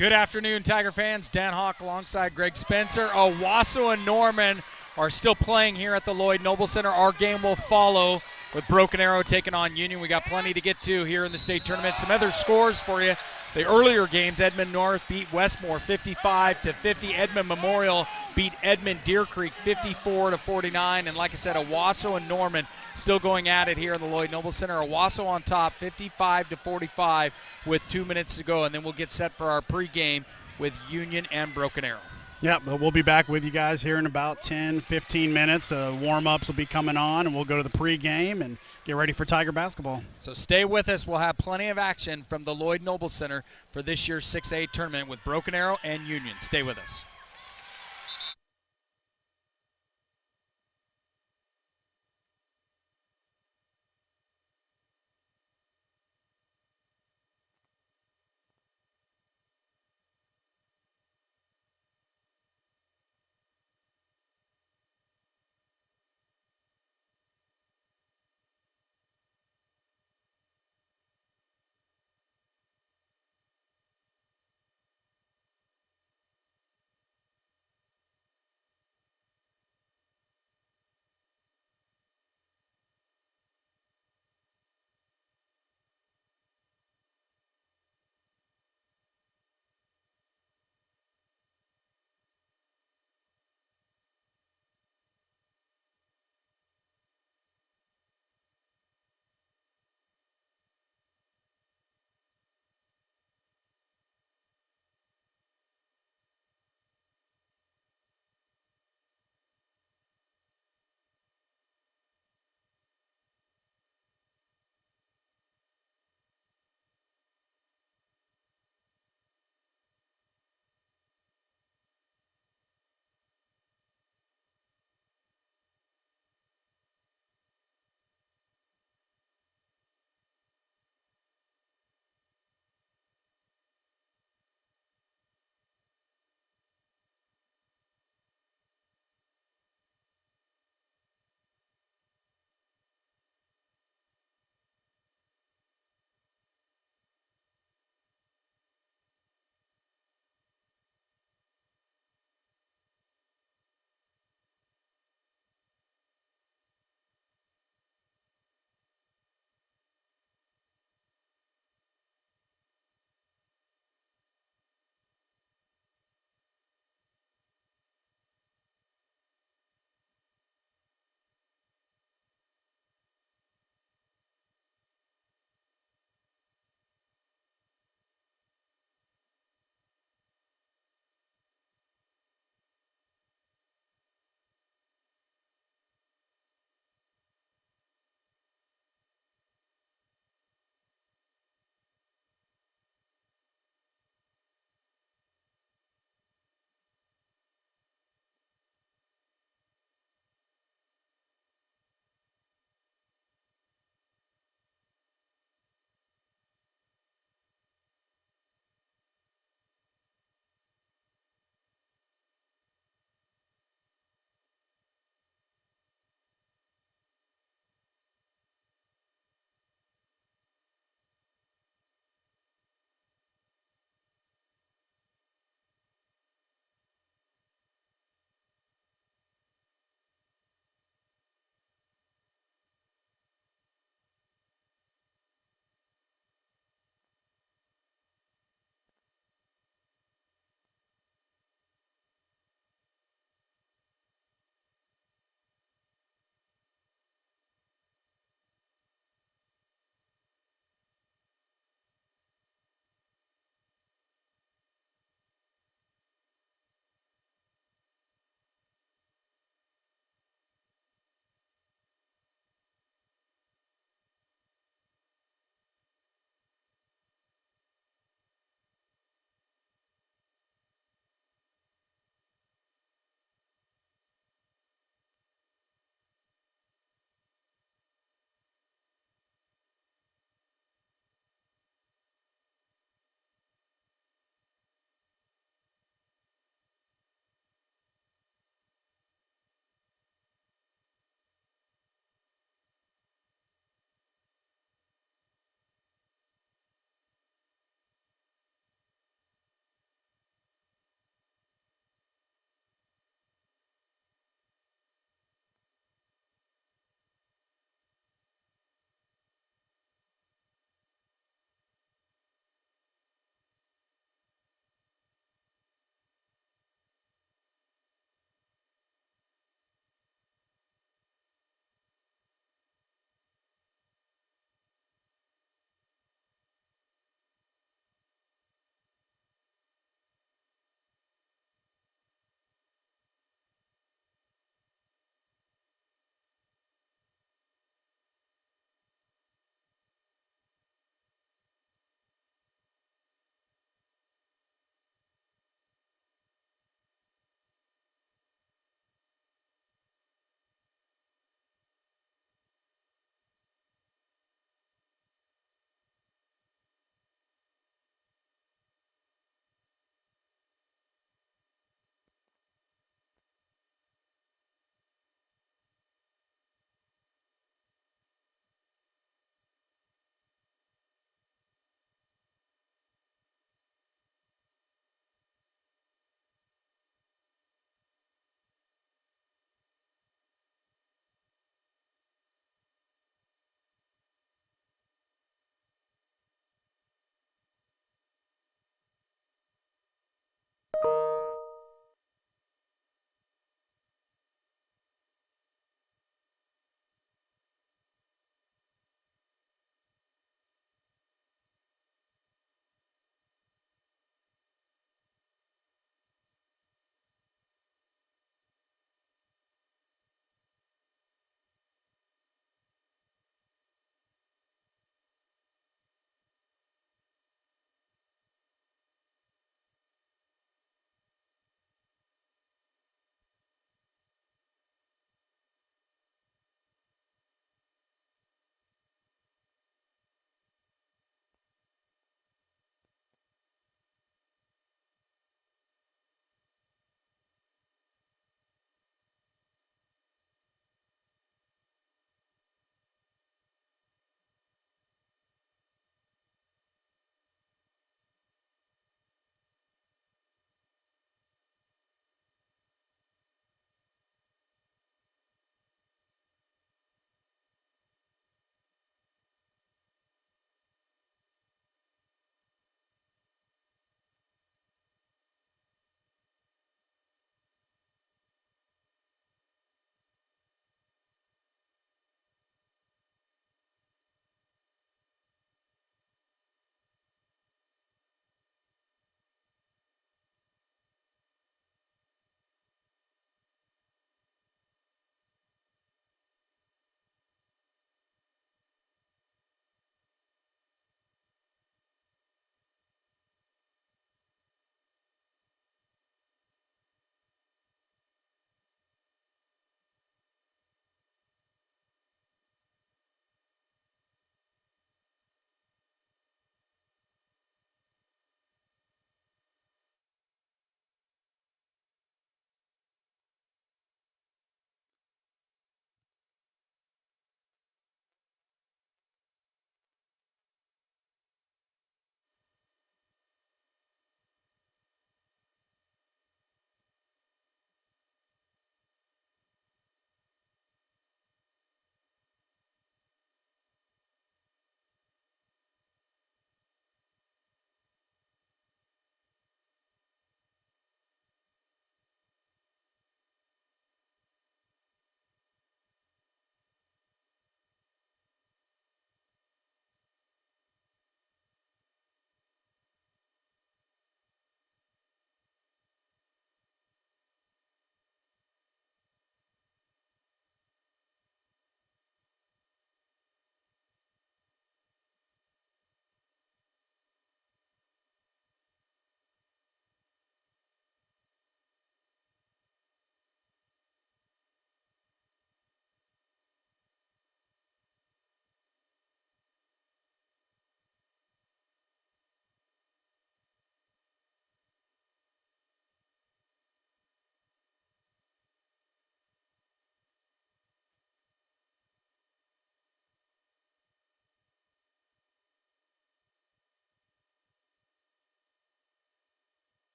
Good afternoon, Tiger fans. Dan Hawk alongside Greg Spencer. Owasso and Norman are still playing here at the Llyod Noble Center. Our game will follow with Broken Arrow taking on Union. We got plenty to get to here in the state tournament. Some other scores for you. The earlier games, Edmond North beat Westmore 55-50. Edmond Memorial beat Edmond Deer Creek 54-49. And like I said, Owasso and Norman still going at it here in the Llyod Noble Center. Owasso on top 55-45 with 2 minutes to go. And then we'll get set for our pregame with Union and Broken Arrow. Yeah, but we'll be back with you guys here in about 10-15 minutes. Warm-ups will be coming on, and we'll go to the pregame and get ready for Tiger basketball. So stay with us. We'll have plenty of action from the Llyod Noble Center for this year's 6A tournament with Broken Arrow and Union. Stay with us.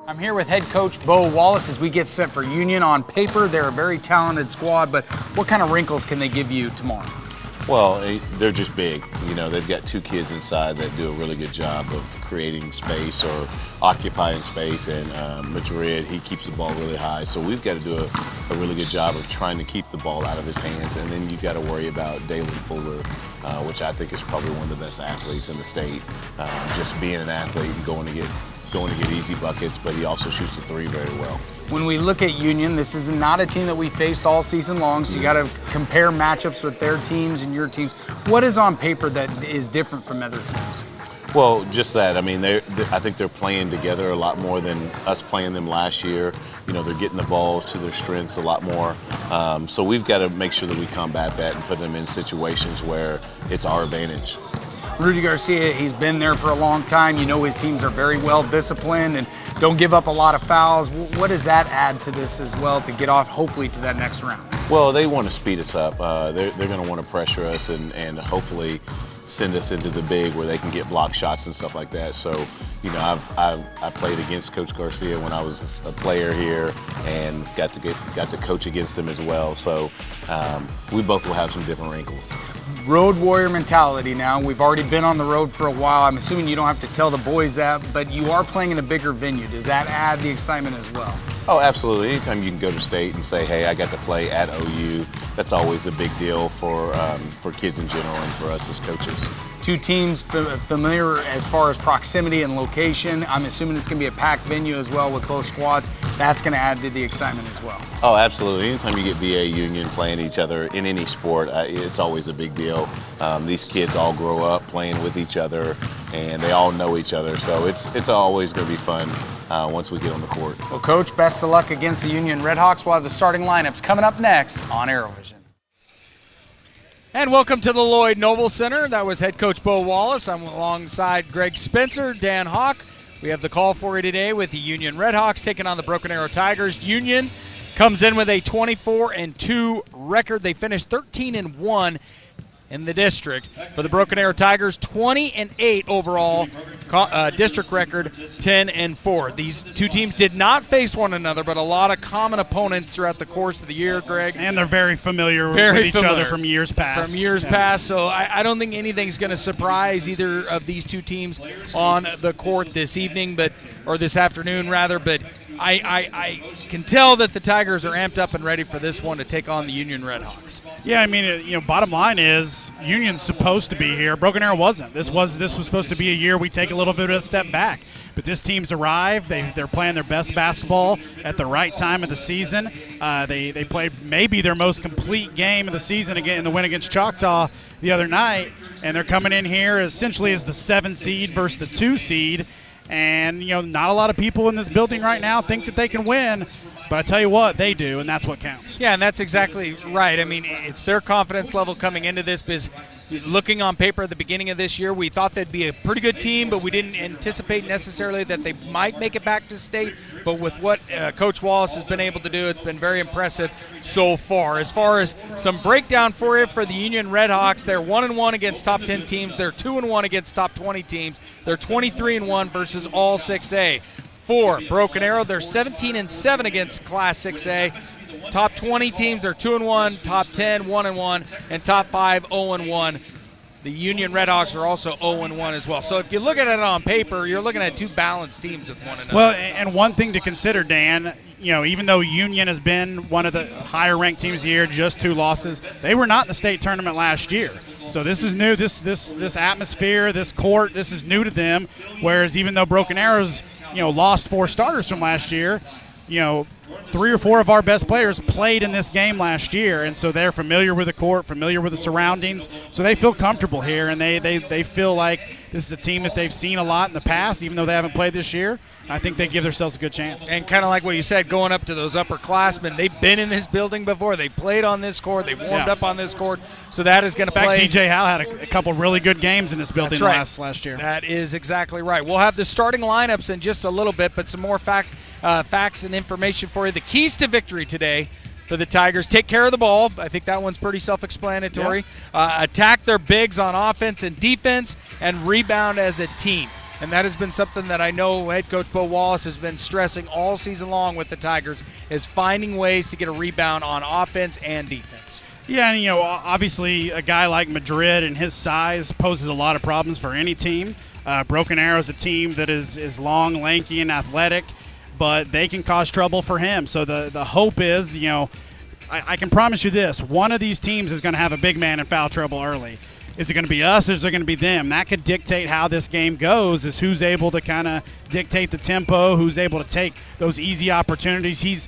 I'm here with head coach Bo Wallace as we get set for Union. On paper, they're a very talented squad, but what kind of wrinkles can they give you tomorrow? Well, they're just big. You know, they've got two kids inside that do a really good job of creating space or occupying space, and Madrid, he keeps the ball really high. So we've got to do a really good job of trying to keep the ball out of his hands, and then you've got to worry about Dalen Fuller, which I think is probably one of the best athletes in the state. Just being an athlete and going to get easy buckets, but he also shoots the three very well. When we look at Union, this is not a team that we faced all season long, so you got to compare matchups with their teams and your teams. What is on paper that is different from other teams? Well, just that. I mean, I think they're playing together a lot more than us playing them last year. You know, they're getting the balls to their strengths a lot more. So we've got to make sure that we combat that and put them in situations where it's our advantage. Rudy Garcia, he's been there for a long time. You know his teams are very well disciplined and don't give up a lot of fouls. What does that add to this as well to get off, hopefully, to that next round? Well, they want to speed us up. They're going to want to pressure us and hopefully send us into the big where they can get block shots and stuff like that. So, you know, I played against Coach Garcia when I was a player here and got to coach against him as well. So we both will have some different wrinkles. Road warrior mentality now. We've already been on the road for a while. I'm assuming you don't have to tell the boys that, but you are playing in a bigger venue. Does that add the excitement as well? Oh, absolutely. Anytime you can go to state and say, hey, I got to play at OU, that's always a big deal for kids in general and for us as coaches. Two teams familiar as far as proximity and location. I'm assuming it's going to be a packed venue as well with both squads. That's going to add to the excitement as well. Oh, absolutely. Anytime you get VA Union playing each other in any sport, it's always a big deal. These kids all grow up playing with each other, and they all know each other. So it's always going to be fun once we get on the court. Well, Coach, best of luck against the Union Redhawks. We'll have the starting lineups coming up next on ArrowVision. And welcome to the Llyod Noble Center. That was head coach Bo Wallace. I'm alongside Greg Spencer, Dan Hawk. We have the call for you today with the Union Redhawks taking on the Broken Arrow Tigers. Union comes in with a 24-2 record. They finished 13-1 in the district. For the Broken Arrow Tigers, 20-8 overall district record, 10-4. These two teams did not face one another, but a lot of common opponents throughout the course of the year, Greg. And they're very familiar with each other from years past. Past, so I don't think anything's going to surprise either of these two teams on the court this evening, or this afternoon rather, but I can tell that the Tigers are amped up and ready for this one to take on the Union Redhawks. Yeah, I mean, bottom line is Union's supposed to be here. Broken Arrow wasn't. This was supposed to be a year we take a little bit of a step back. But this team's arrived. They're playing their best basketball at the right time of the season. They played maybe their most complete game of the season again in the win against Choctaw the other night, and they're coming in here essentially as the 7 seed versus the 2 seed. And, not a lot of people in this building right now think that they can win, but I tell you what, they do, and that's what counts. Yeah, and that's exactly right. I mean, it's their confidence level coming into this because looking on paper at the beginning of this year, we thought they'd be a pretty good team, but we didn't anticipate necessarily that they might make it back to state. But with what Coach Wallace has been able to do, it's been very impressive so far. As far as some breakdown for you for the Union Redhawks, they're 1-1 against top 10 teams. They're 2-1 against top 20 teams. They're 23-1 versus all 6A. For Broken Arrow, they're 17-7 against Class 6A. Top 20 teams are 2-1, top 10 1-1, and top 5 0-1. The Union Redhawks are also 0-1 as well. So if you look at it on paper, you're looking at two balanced teams with one another. Well, and one thing to consider, Dan, even though Union has been one of the higher-ranked teams of the year, just 2 losses, they were not in the state tournament last year. So this is new. This atmosphere, this court, this is new to them. Whereas even though Broken Arrows, lost 4 starters from last year, 3 or 4 of our best players played in this game last year, and so they're familiar with the court, familiar with the surroundings, so they feel comfortable here, and they feel like this is a team that they've seen a lot in the past, even though they haven't played this year. I think they give themselves a good chance. And kind of like what you said, going up to those upperclassmen, they've been in this building before. They played on this court. They warmed up on this court. So that is going to play. In fact, DJ Howe had a couple really good games in this building last year. That is exactly right. We'll have the starting lineups in just a little bit, but some more facts and information for you. The keys to victory today for the Tigers: take care of the ball. I think that one's pretty self-explanatory. Attack their bigs on offense and defense, and rebound as a team. And that has been something that I know head coach Bo Wallace has been stressing all season long with the Tigers, is finding ways to get a rebound on offense and defense. Yeah, and obviously a guy like Madrid and his size poses a lot of problems for any team. Broken Arrow is a team that is long, lanky, and athletic, but they can cause trouble for him. So the hope is, I can promise you this: one of these teams is going to have a big man in foul trouble early. Is it going to be us or is it going to be them? That could dictate how this game goes, is who's able to kind of dictate the tempo, who's able to take those easy opportunities. He's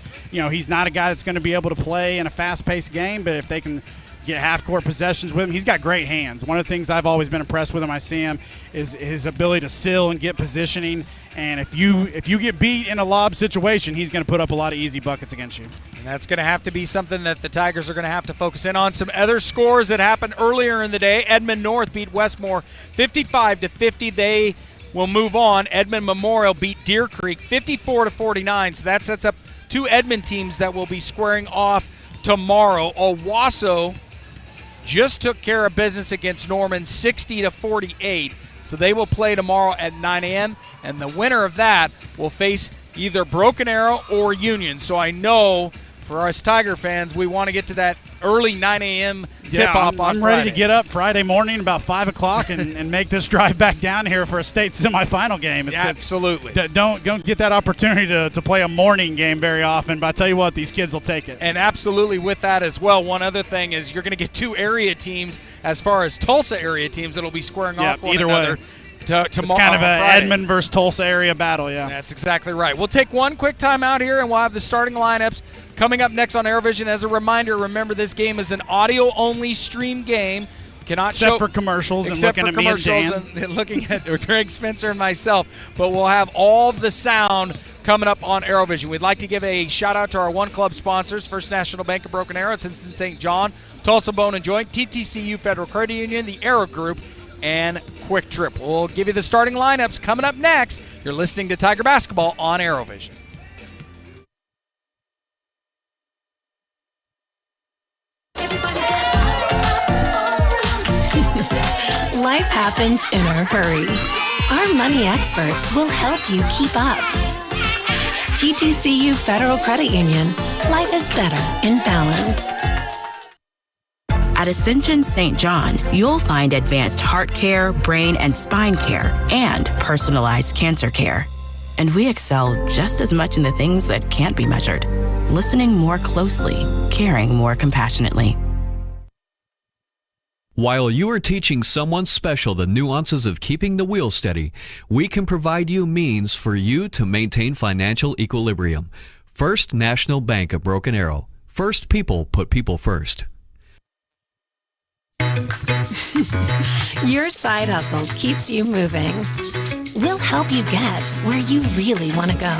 not a guy that's going to be able to play in a fast-paced game, but if they can get half-court possessions with him, he's got great hands. One of the things I've always been impressed with him, I see him, is his ability to seal and get positioning. And if you get beat in a lob situation, he's going to put up a lot of easy buckets against you. And that's going to have to be something that the Tigers are going to have to focus in on. Some other scores that happened earlier in the day. Edmond North beat Westmore 55-50. They will move on. Edmond Memorial beat Deer Creek 54-49. So that sets up two Edmond teams that will be squaring off tomorrow. Owasso just took care of business against Norman 60-48. So they will play tomorrow at 9 a.m. And the winner of that will face either Broken Arrow or Union. So I know for us Tiger fans, we want to get to that early 9 a.m. tip-off on I'm Friday. ready to get up Friday morning about 5 o'clock and make this drive back down here for a state semifinal game. Absolutely. Don't get that opportunity to play a morning game very often, but I tell you what, these kids will take it. And absolutely with that as well, one other thing is you're going to get two area teams as far as Tulsa area teams that will be squaring off one another. Tomorrow, it's kind of an Friday. Edmond versus Tulsa area battle, yeah. That's exactly right. We'll take one quick time out here, and we'll have the starting lineups coming up next on ArrowVision. As a reminder, remember this game is an audio-only stream game. Cannot except show for commercials and except looking for at commercials me and looking at Greg Spencer and myself. But we'll have all the sound coming up on ArrowVision. We'd like to give a shout-out to our One Club sponsors, First National Bank of Broken Arrow, Cincinnati St. John, Tulsa Bone and Joint, TTCU Federal Credit Union, the Arrow Group, and Quick Trip. We'll give you the starting lineups coming up next. You're listening to Tiger Basketball on ArrowVision. Life happens in a hurry. Our money experts will help you keep up. TTCU Federal Credit Union. Life is better in balance. At Ascension St. John, you'll find advanced heart care, brain and spine care, and personalized cancer care. And we excel just as much in the things that can't be measured. Listening more closely, caring more compassionately. While you are teaching someone special the nuances of keeping the wheel steady, we can provide you means for you to maintain financial equilibrium. First National Bank of Broken Arrow. First people put people first. Your side hustle keeps you moving. We'll help you get where you really want to go.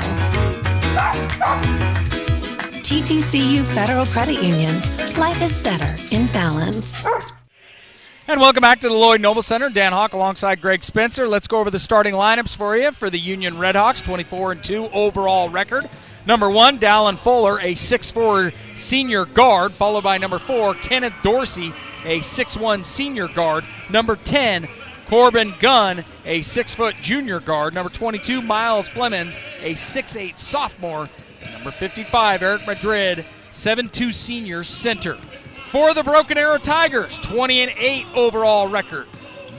TTCU Federal Credit Union. Life is better in balance. And welcome back to the Llyod Noble Center. Dan Hawk alongside Greg Spencer. Let's go over the starting lineups for you for the Union Redhawks, 24-2 overall record. Number 1, Dallin Fuller, a 6'4 senior guard, followed by number 4, Kenneth Dorsey, a 6'1 senior guard. Number 10, Corbin Gunn, a 6-foot junior guard. Number 22, Miles Flemings, a 6'8 sophomore. And number 55, Eric Madrid, 7'2 senior center. For the Broken Arrow Tigers, 20-8 overall record.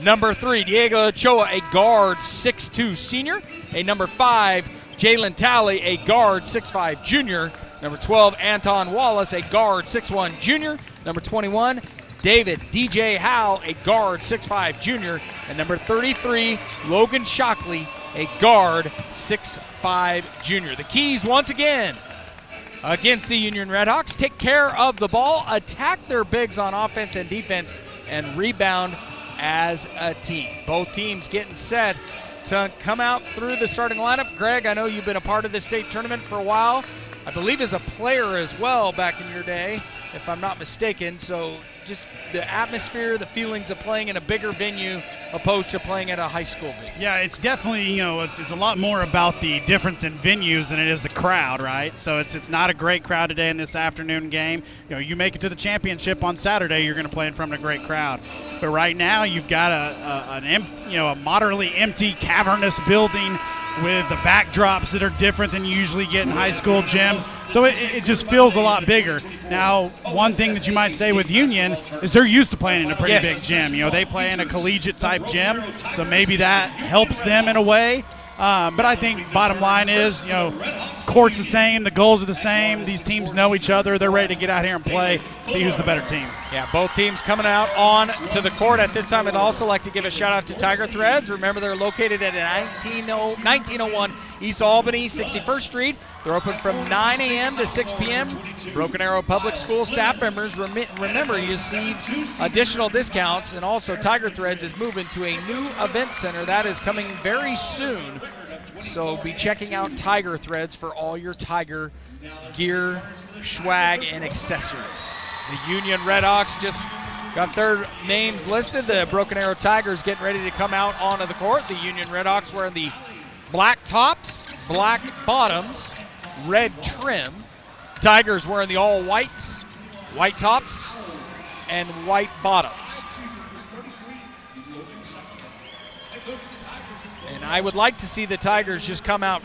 Number 3, Diego Ochoa, a guard, 6'2 senior. A number 5, Jalen Talley, a guard, 6'5 junior. Number 12, Anton Wallace, a guard, 6'1 junior. Number 21, David DJ Howell, a guard, 6'5 junior. And number 33, Logan Shockley, a guard, 6'5 junior. The keys once again against the Union Redhawks: take care of the ball, attack their bigs on offense and defense, and rebound as a team. Both teams getting set to come out through the starting lineup. Greg, I know you've been a part of the state tournament for a while. I believe as a player as well back in your day. if I'm not mistaken. So just the atmosphere, the feelings of playing in a bigger venue opposed to playing at a high school venue. Yeah, it's definitely, it's a lot more about the difference in venues than it is the crowd, right? So it's not a great crowd today in this afternoon game. You make it to the championship on Saturday, you're going to play in front of a great crowd. But right now you've got a moderately empty, cavernous building with the backdrops that are different than you usually get in high school gyms. So it just feels a lot bigger. Now, one thing that you might say with Union is they're used to playing in a pretty big gym. They play in a collegiate type gym, so maybe that helps them in a way. But I think bottom line is, court's the same, the goals are the same. These teams know each other. They're ready to get out here and play, see who's the better team. Yeah, both teams coming out on to the court. At this time, I'd also like to give a shout-out to Tiger Threads. Remember, they're located at 1901 East Albany, 61st Street. They're open from 9 a.m. to 6 p.m. Broken Arrow Public School staff members, remember, you receive additional discounts. And also, Tiger Threads is moving to a new event center. That is coming very soon. So be checking out Tiger Threads for all your Tiger gear, swag, and accessories. The Union Redhawks just got their names listed. The Broken Arrow Tigers getting ready to come out onto the court. The Union Redhawks wearing the black tops, black bottoms, red trim. Tigers wearing the all whites, white tops, and white bottoms. And I would like to see the Tigers just come out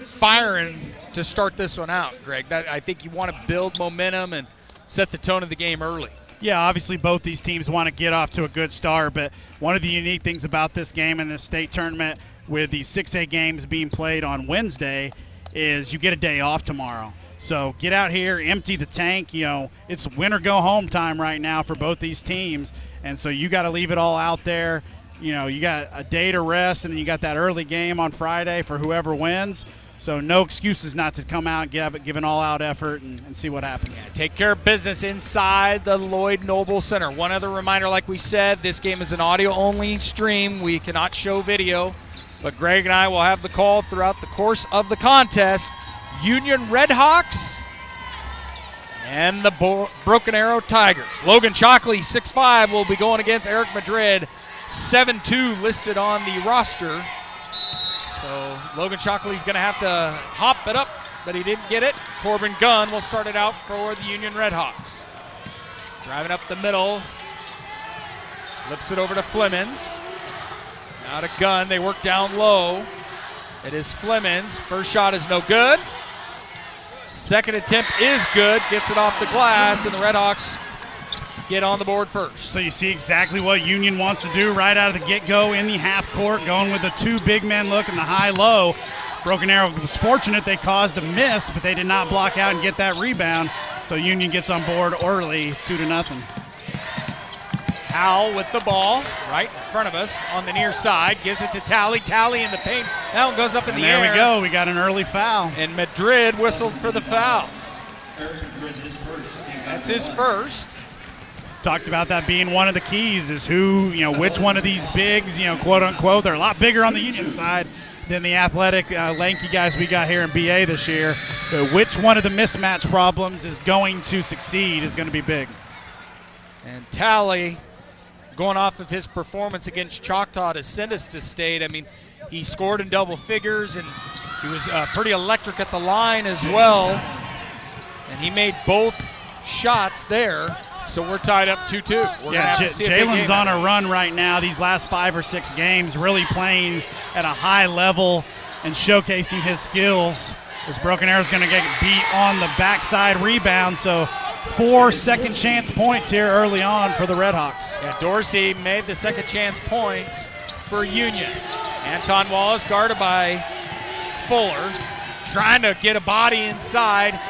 firing to start this one out, Greg. I think you want to build momentum and set the tone of the game early. Yeah, obviously both these teams want to get off to a good start, but one of the unique things about this game in the state tournament with the 6A games being played on Wednesday is you get a day off tomorrow. So get out here, empty the tank. It's win or go home time right now for both these teams, and so you got to leave it all out there. You got a day to rest, and then you got that early game on Friday for whoever wins. So no excuses not to come out and give an all-out effort and see what happens. Yeah, take care of business inside the Llyod Noble Center. One other reminder, like we said, this game is an audio-only stream. We cannot show video, but Greg and I will have the call throughout the course of the contest. Union Redhawks and the Broken Arrow Tigers. Logan Shockley, 6'5", will be going against Eric Madrid, 7'2", listed on the roster. So Logan Shockley's going to have to hop it up, but he didn't get it. Corbin Gunn will start it out for the Union Redhawks. Driving up the middle, flips it over to Flemings. Now to Gunn, they work down low. It is Flemings. First shot is no good. Second attempt is good, gets it off the glass, and the Redhawks get on the board first. So you see exactly what Union wants to do right out of the get-go in the half court, going with the two big men look and the high-low. Broken Arrow was fortunate they caused a miss, but they did not block out and get that rebound. So Union gets on board early, 2-0. Howell with the ball right in front of us on the near side, gives it to Talley. Talley in the paint. That one goes up in the air. There we go. We got an early foul. And Madrid whistled for the foul. That's his first. Talked about that being one of the keys is which one of these bigs, quote unquote, they're a lot bigger on the Union side than the athletic, lanky guys we got here in BA this year. But which one of the mismatch problems is going to succeed is going to be big. And Talley, going off of his performance against Choctaw to send us to state, he scored in double figures and he was pretty electric at the line as well. And he made both shots there. So we're tied up 2-2. Yeah, Jalen's on a run right now. These last 5 or 6 games, really playing at a high level and showcasing his skills. This Broken Arrow's going to get beat on the backside rebound. So 4 second chance points here early on for the Redhawks. Yeah, Dorsey made the second chance points for Union. Anton Wallace guarded by Fuller, trying to get a body inside.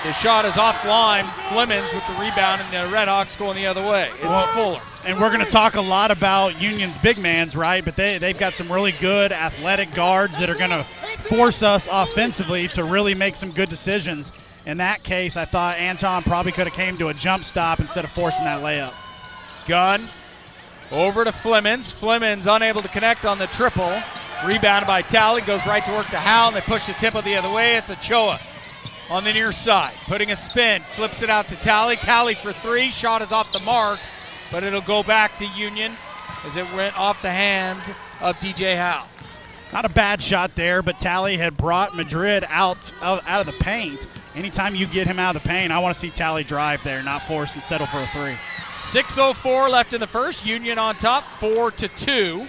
The shot is offline. Flemings with the rebound, and the Redhawks going the other way. It's Fuller. And we're going to talk a lot about Union's big mans, right? But they've got some really good athletic guards that are going to force us offensively to really make some good decisions. In that case, I thought Anton probably could have came to a jump stop instead of forcing that layup. Gunn over to Flemings. Flemings unable to connect on the triple. Rebounded by Talley. Goes right to work to Howell, and they push the tempo the other way. It's Ochoa. on the near side, putting a spin, flips it out to Tally. Tally for three, shot is off the mark, but it'll go back to Union as it went off the hands of DJ Howe. Not a bad shot there, but Tally had brought Madrid out of the paint. Anytime you get him out of the paint, I want to see Tally drive there, not force and settle for a three. 6:04 left in the first. Union on top, 4-2.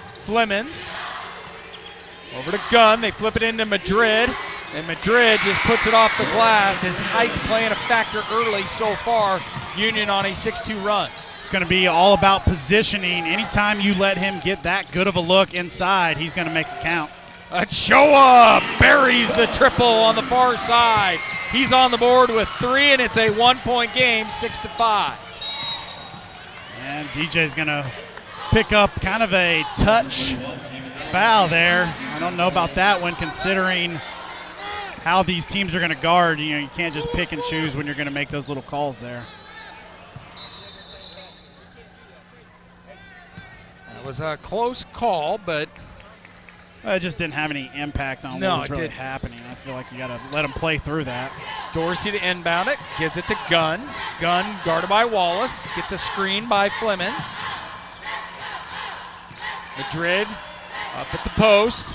Flemings over to Gunn. They flip it into Madrid, and Madrid just puts it off the glass. His height playing a factor early so far. Union on a 6-2 run. It's going to be all about positioning. Anytime you let him get that good of a look inside, he's going to make it count. Ochoa buries the triple on the far side. He's on the board with three, and it's a 1-point game, 6-5. And DJ's going to pick up kind of a touch foul there. I don't know about that one, considering how these teams are going to guard. You know, you can't just pick and choose when you're going to make those little calls there. That was a close call, but it just didn't have any impact on what was really happening. I feel like you got to let them play through that. Dorsey to inbound it, gives it to Gunn. Gunn guarded by Wallace, gets a screen by Flemings. Madrid up at the post,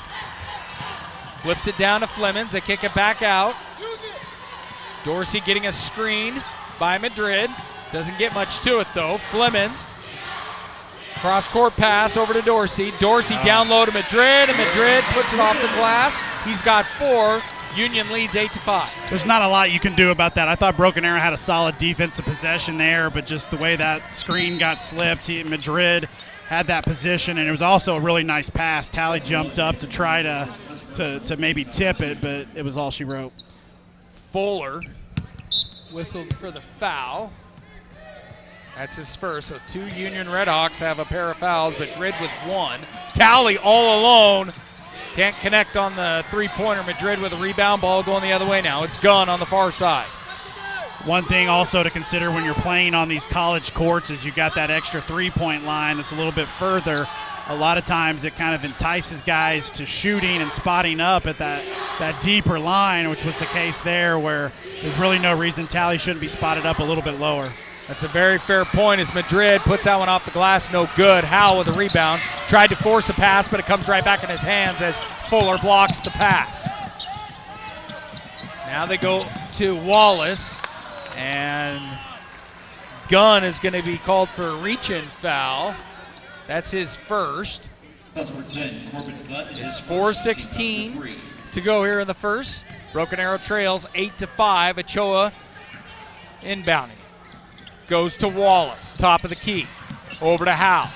flips it down to Flemings. They kick it back out. Dorsey getting a screen by Madrid. Doesn't get much to it though. Flemings. Cross-court pass over to Dorsey. Dorsey down low to Madrid, and Madrid puts it off the glass. He's got four. Union leads 8-5. There's not a lot you can do about that. I thought Broken Arrow had a solid defensive possession there, but just the way that screen got slipped, Madrid had that position, and it was also a really nice pass. Tally jumped up to try to maybe tip it, but it was all she wrote. Fuller whistled for the foul. That's his first. So two Union Redhawks have a pair of fouls, Madrid with one. Tally all alone. Can't connect on the three-pointer. Madrid with a rebound, ball going the other way now. It's Gunn on the far side. One thing also to consider when you're playing on these college courts is you got that extra three-point line that's a little bit further. A lot of times it kind of entices guys to shooting and spotting up at that deeper line, which was the case there, where there's really no reason Tally shouldn't be spotted up a little bit lower. That's a very fair point as Madrid puts that one off the glass. No good. Howe with a rebound. Tried to force a pass, but it comes right back in his hands as Fuller blocks the pass. Now they go to Wallace, and Gunn is going to be called for a reach-in foul. That's his first. It's 4:16 to go here in the first. Broken Arrow trails 8-5. Ochoa inbounding. Goes to Wallace, top of the key. Over to Howe.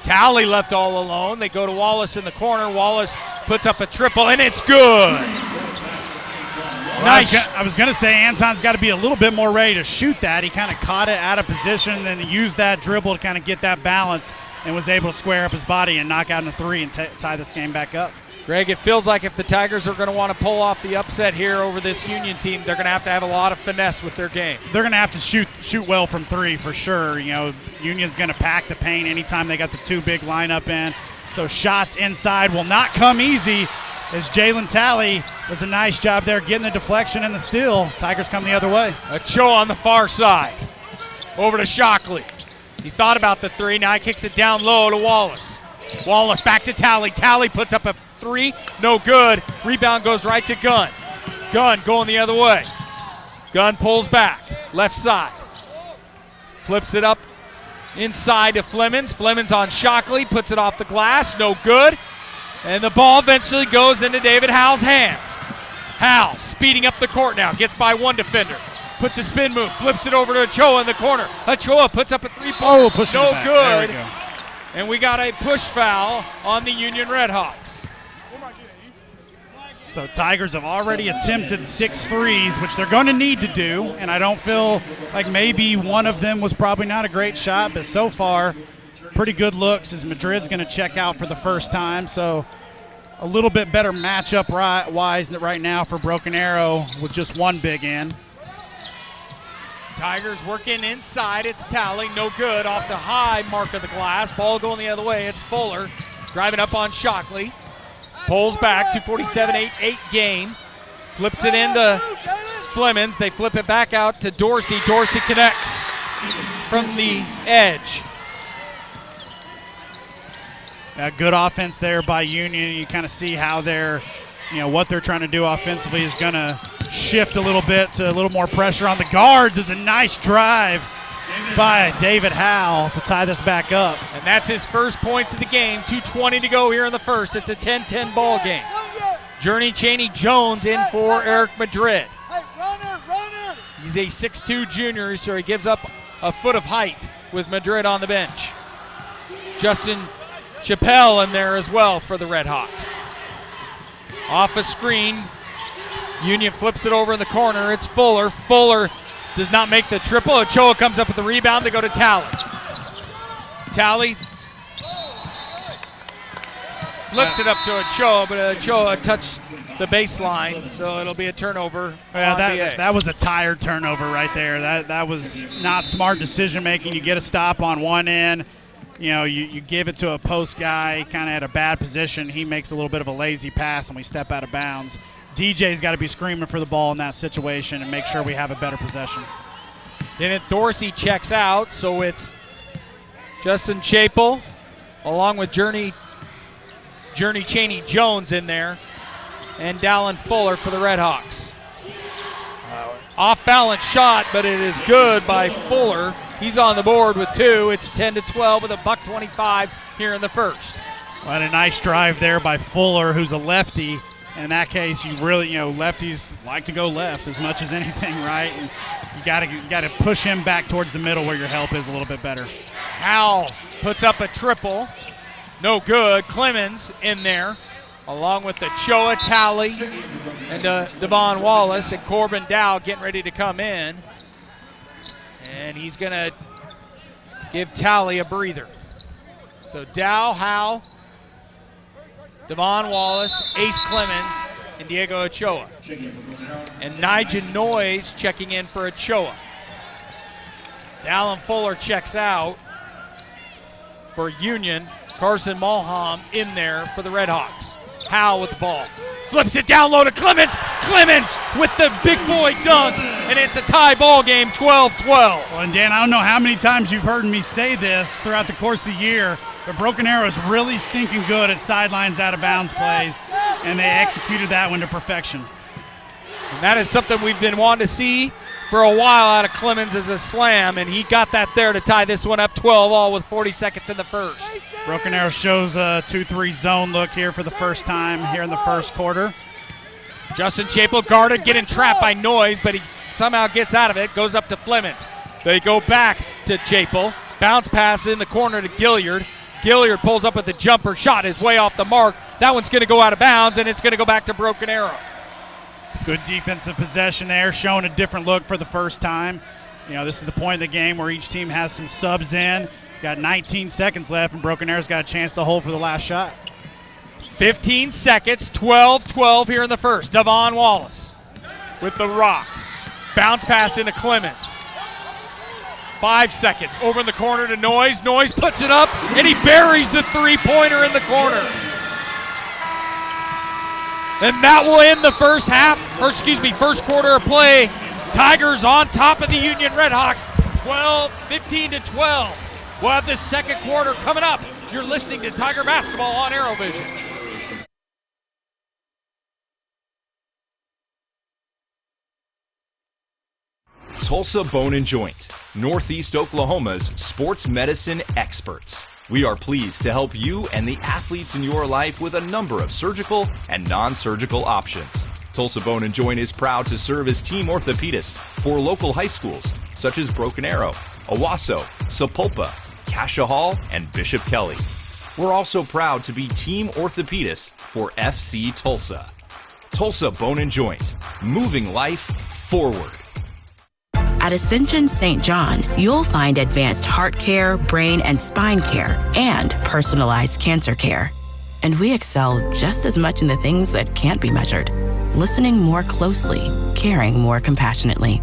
Tally left all alone. They go to Wallace in the corner. Wallace puts up a triple, and it's good. Nice. I was going to say Anton's got to be a little bit more ready to shoot that. He kind of caught it out of position, then used that dribble to kind of get that balance and was able to square up his body and knock out in a three and tie this game back up. Greg, it feels like if the Tigers are going to want to pull off the upset here over this Union team, they're going to have a lot of finesse with their game. They're going to have to shoot well from three for sure. You know, Union's going to pack the paint anytime they got the two big lineup in. So shots inside will not come easy, as Jalen Tally does a nice job there getting the deflection and the steal. Tigers come the other way. Ochoa on the far side. Over to Shockley. He thought about the three. Now he kicks it down low to Wallace. Wallace back to Tally. Tally puts up a three. No good. Rebound goes right to Gunn. Gunn going the other way. Gunn pulls back. Left side. Flips it up inside to Flemings. Flemings on Shockley. Puts it off the glass. No good. And the ball eventually goes into David Howe's hands. Howe speeding up the court now. Gets by one defender. Puts a spin move. Flips it over to Ochoa in the corner. Ochoa puts up a three-pointer. No good. There we go. And we got a push foul on the Union Redhawks. So Tigers have already attempted 6 threes, which they're going to need to do. And I don't feel like maybe one of them was probably not a great shot, but so far, pretty good looks as Madrid's going to check out for the first time. So a little bit better matchup wise right now for Broken Arrow with just one big end. Tigers working inside. It's Tally. No good. Off the high mark of the glass. Ball going the other way. It's Fuller driving up on Shockley. Pulls back, 2:47-8 game. Flips it into Flemings. They flip it back out to Dorsey. Dorsey connects from the edge. Good offense there by Union. You kind of see how they're, what they're trying to do offensively is going to shift a little bit to a little more pressure on the guards. Is a nice drive by David Howell to tie this back up. And that's his first points of the game. 2:20 to go here in the first. It's a 10-10 ball game. Journey Chaney Jones in for Eric Madrid. He's a 6'2 junior, so he gives up a foot of height with Madrid on the bench. Justin Chappelle in there as well for the Red Hawks. Off a screen, Union flips it over in the corner. It's Fuller. Fuller does not make the triple. Ochoa comes up with the rebound. They go to Talley. Talley flips it up to Ochoa, but Ochoa touched the baseline, so it'll be a turnover. That was a tired turnover right there. That was not smart decision making. You get a stop on one end. You give it to a post guy, kind of at a bad position. He makes a little bit of a lazy pass, and we step out of bounds. DJ's got to be screaming for the ball in that situation and make sure we have a better possession. Then Dorsey checks out, so it's Justin Chapel along with Journey Chaney Jones in there, and Dallin Fuller for the Red Hawks. Off-balance shot, but it is good by Fuller. He's on the board with 2. It's 10-12 with a $1.25 here in the first. Well, a nice drive there by Fuller, who's a lefty. In that case, you really, lefties like to go left as much as anything, right? And you got to push him back towards the middle where your help is a little bit better. Howell puts up a triple. No good. Clemens in there, along with the Choa Talley and Devon Wallace, and Corbin Dow getting ready to come in. And he's going to give Talley a breather. So Dow, Howell, Devon Wallace, Ace Clemens, and Diego Ochoa. And Nigel Noyes checking in for Ochoa. Dallin Fuller checks out for Union. Carson Mulham in there for the Red Hawks. Howell with the ball. Flips it down low to Clemens. Clemens with the big boy dunk. And it's a tie ball game, 12-12. Well, and Dan, I don't know how many times you've heard me say this throughout the course of the year, but Broken Arrow is really stinking good at sidelines out of bounds plays, and they executed that one to perfection. And that is something we've been wanting to see for a while out of Clemens as a slam, and he got that there to tie this one up 12-all with 40 seconds in the first. Broken Arrow shows a 2-3 zone look here for the first time here in the first quarter. Justin Chapel guarded, getting trapped by Noyes, but he somehow gets out of it, goes up to Flemings. They go back to Chapel. Bounce pass in the corner to Gilliard. Gilliard pulls up with the jumper. Shot is way off the mark. That one's going to go out of bounds, and it's going to go back to Broken Arrow. Good defensive possession there, showing a different look for the first time. This is the point of the game where each team has some subs in. Got 19 seconds left, and Broken Arrow's got a chance to hold for the last shot. 15 seconds, 12-12 here in the first. Devon Wallace with the rock. Bounce pass into Clemens. 5 seconds, over in the corner to Noyes. Noyes puts it up, and he buries the three-pointer in the corner. And that will end the first quarter of play. Tigers on top of the Union Redhawks, 15-12. We'll have this second quarter coming up. You're listening to Tiger Basketball on ArrowVision. Tulsa Bone & Joint, Northeast Oklahoma's sports medicine experts. We are pleased to help you and the athletes in your life with a number of surgical and non-surgical options. Tulsa Bone & Joint is proud to serve as team orthopedist for local high schools such as Broken Arrow, Owasso, Sapulpa, Cascia Hall, and Bishop Kelly. We're also proud to be team orthopedist for FC Tulsa. Tulsa Bone & Joint, moving life forward. At Ascension St. John, you'll find advanced heart care, brain and spine care, and personalized cancer care. And we excel just as much in the things that can't be measured. Listening more closely, caring more compassionately.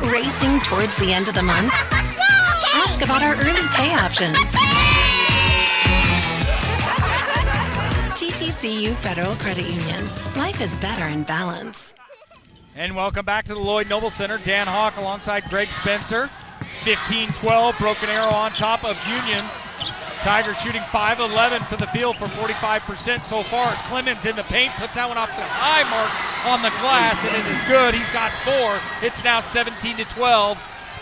Racing towards the end of the month? Ask about our early pay options. TTCU Federal Credit Union. Life is better in balance. And welcome back to the Llyod Noble Center. Dan Hawk alongside Greg Spencer. 15-12, Broken Arrow on top of Union. Tigers shooting 5-11 for the field for 45% so far as Clemens in the paint puts that one off to the high mark on the glass, and it is good. He's got 4. It's now 17-12,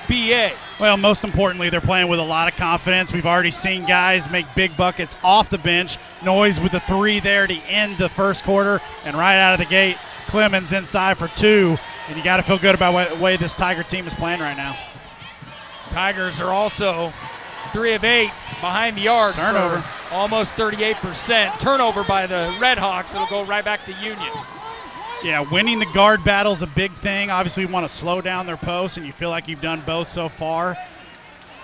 BA. Well, most importantly, they're playing with a lot of confidence. We've already seen guys make big buckets off the bench. Noyes with the 3 there to end the first quarter, and right out of the gate, Clemens inside for 2, and you got to feel good about the way this Tiger team is playing right now. Tigers are also 3 of 8 behind the arc. Turnover. Almost 38%. Turnover by the Red Hawks. It'll go right back to Union. Yeah, winning the guard battle is a big thing. Obviously, we want to slow down their posts, and you feel like you've done both so far.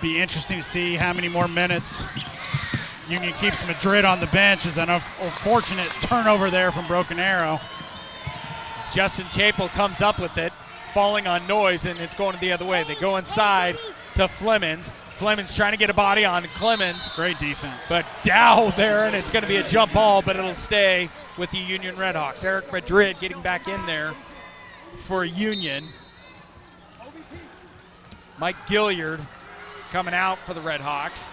Be interesting to see how many more minutes Union keeps Madrid on the bench. Is an unfortunate turnover there from Broken Arrow. Justin Chapel comes up with it, falling on Noyes, and it's going the other way. They go inside to Flemings. Flemings trying to get a body on Clemens. Great defense. But Dow there, and it's going to be a jump ball, but it'll stay with the Union Redhawks. Eric Madrid getting back in there for Union. Mike Gilliard coming out for the Redhawks.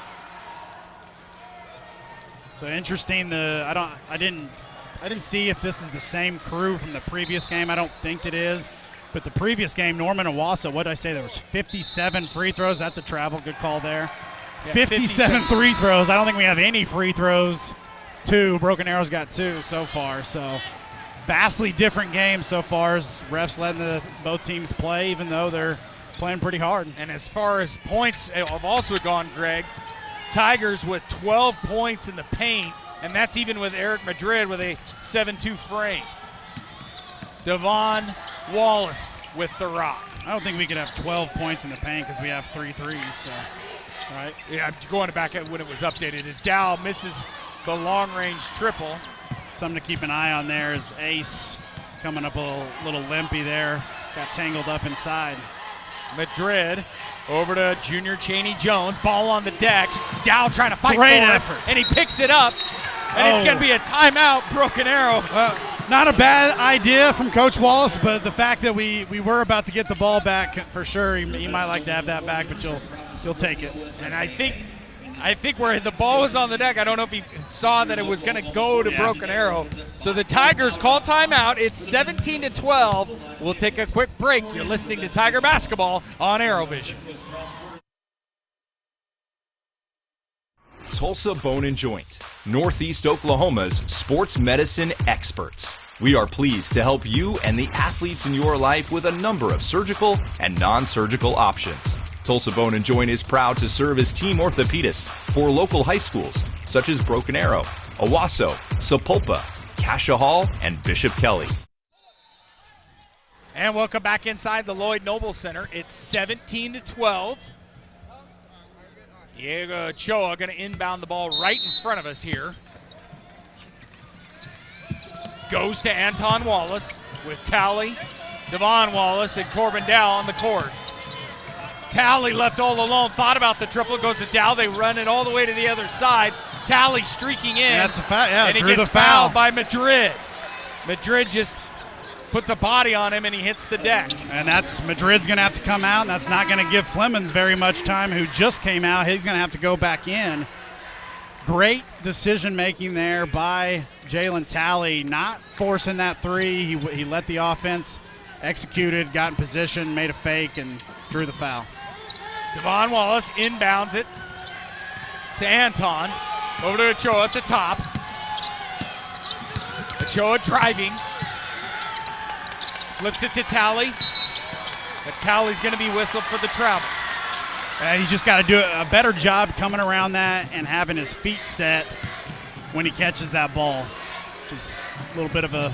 So interesting. I didn't see if this is the same crew from the previous game. I don't think it is. But the previous game, Norman Owasso, what did I say? There was 57 free throws. That's a travel. Good call there. Yeah, 57 free throws. I don't think we have any free throws. 2. Broken Arrow's got 2 so far. So vastly different game so far as refs letting both teams play, even though they're playing pretty hard. And as far as points have also gone, Greg, Tigers with 12 points in the paint, and that's even with Eric Madrid with a 7-2 frame. Devon Wallace with the rock. I don't think we could have 12 points in the paint because we have 3 threes. So, right? Yeah, going back at when it was updated, as Dow misses the long-range triple. Something to keep an eye on there is Ace coming up a little limpy there. Got tangled up inside. Madrid over to Junior Chaney Jones. Ball on the deck. Dow trying to fight Great for effort. it, and he picks it up. And it's going to be a timeout, Broken Arrow. Not a bad idea from Coach Wallace, but the fact that we were about to get the ball back, for sure, he might like to have that back, but you'll take it. And I think where the ball was on the deck, I don't know if he saw that it was going to go to Broken Arrow. So the Tigers call timeout. It's 17-12. We'll take a quick break. You're listening to Tiger Basketball on ArrowVision. Tulsa Bone and Joint, Northeast Oklahoma's sports medicine experts. We are pleased to help you and the athletes in your life with a number of surgical and non-surgical options. Tulsa Bone and Joint is proud to serve as team orthopedist for local high schools such as Broken Arrow, Owasso, Sapulpa, Cascia Hall, and Bishop Kelly. And welcome back inside the Llyod Noble Center. It's 17-12. Diego Ochoa going to inbound the ball right in front of us here. Goes to Anton Wallace with Talley, Devon Wallace, and Corbin Dow on the court. Talley left all alone, thought about the triple, goes to Dow. They run it all the way to the other side. Talley streaking in. That's a foul. Yeah, and he drew gets the foul fouled by Madrid. Madrid just puts a body on him, and he hits the deck. And that's Madrid's going to have to come out, and that's not going to give Flemings very much time, who just came out. He's going to have to go back in. Great decision-making there by Jalen Talley, not forcing that 3. He let the offense executed, got in position, made a fake, and drew the foul. Devon Wallace inbounds it to Anton. Over to Ochoa at the top. Ochoa driving. Flips it to Talley. But Talley's going to be whistled for the travel. He's just got to do a better job coming around that and having his feet set when he catches that ball. Just a little bit of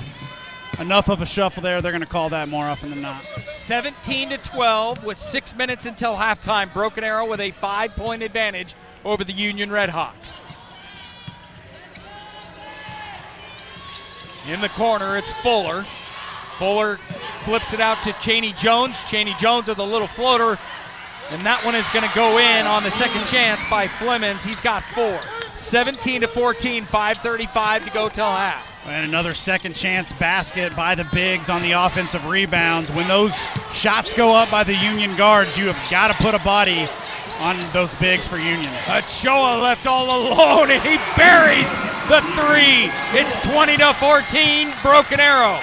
enough of a shuffle there. They're going to call that more often than not. 17-12 with 6 minutes until halftime. Broken Arrow with a 5-point advantage over the Union Redhawks. In the corner, it's Fuller. Fuller flips it out to Chaney Jones. Chaney Jones with a little floater, and that one is going to go in on the second chance by Flemings. He's got 4. 17-14, 5:35 to go till half. And another second chance basket by the bigs on the offensive rebounds. When those shots go up by the Union guards, you have got to put a body on those bigs for Union. Ochoa left all alone, and he buries the three. It's 20-14, Broken Arrow.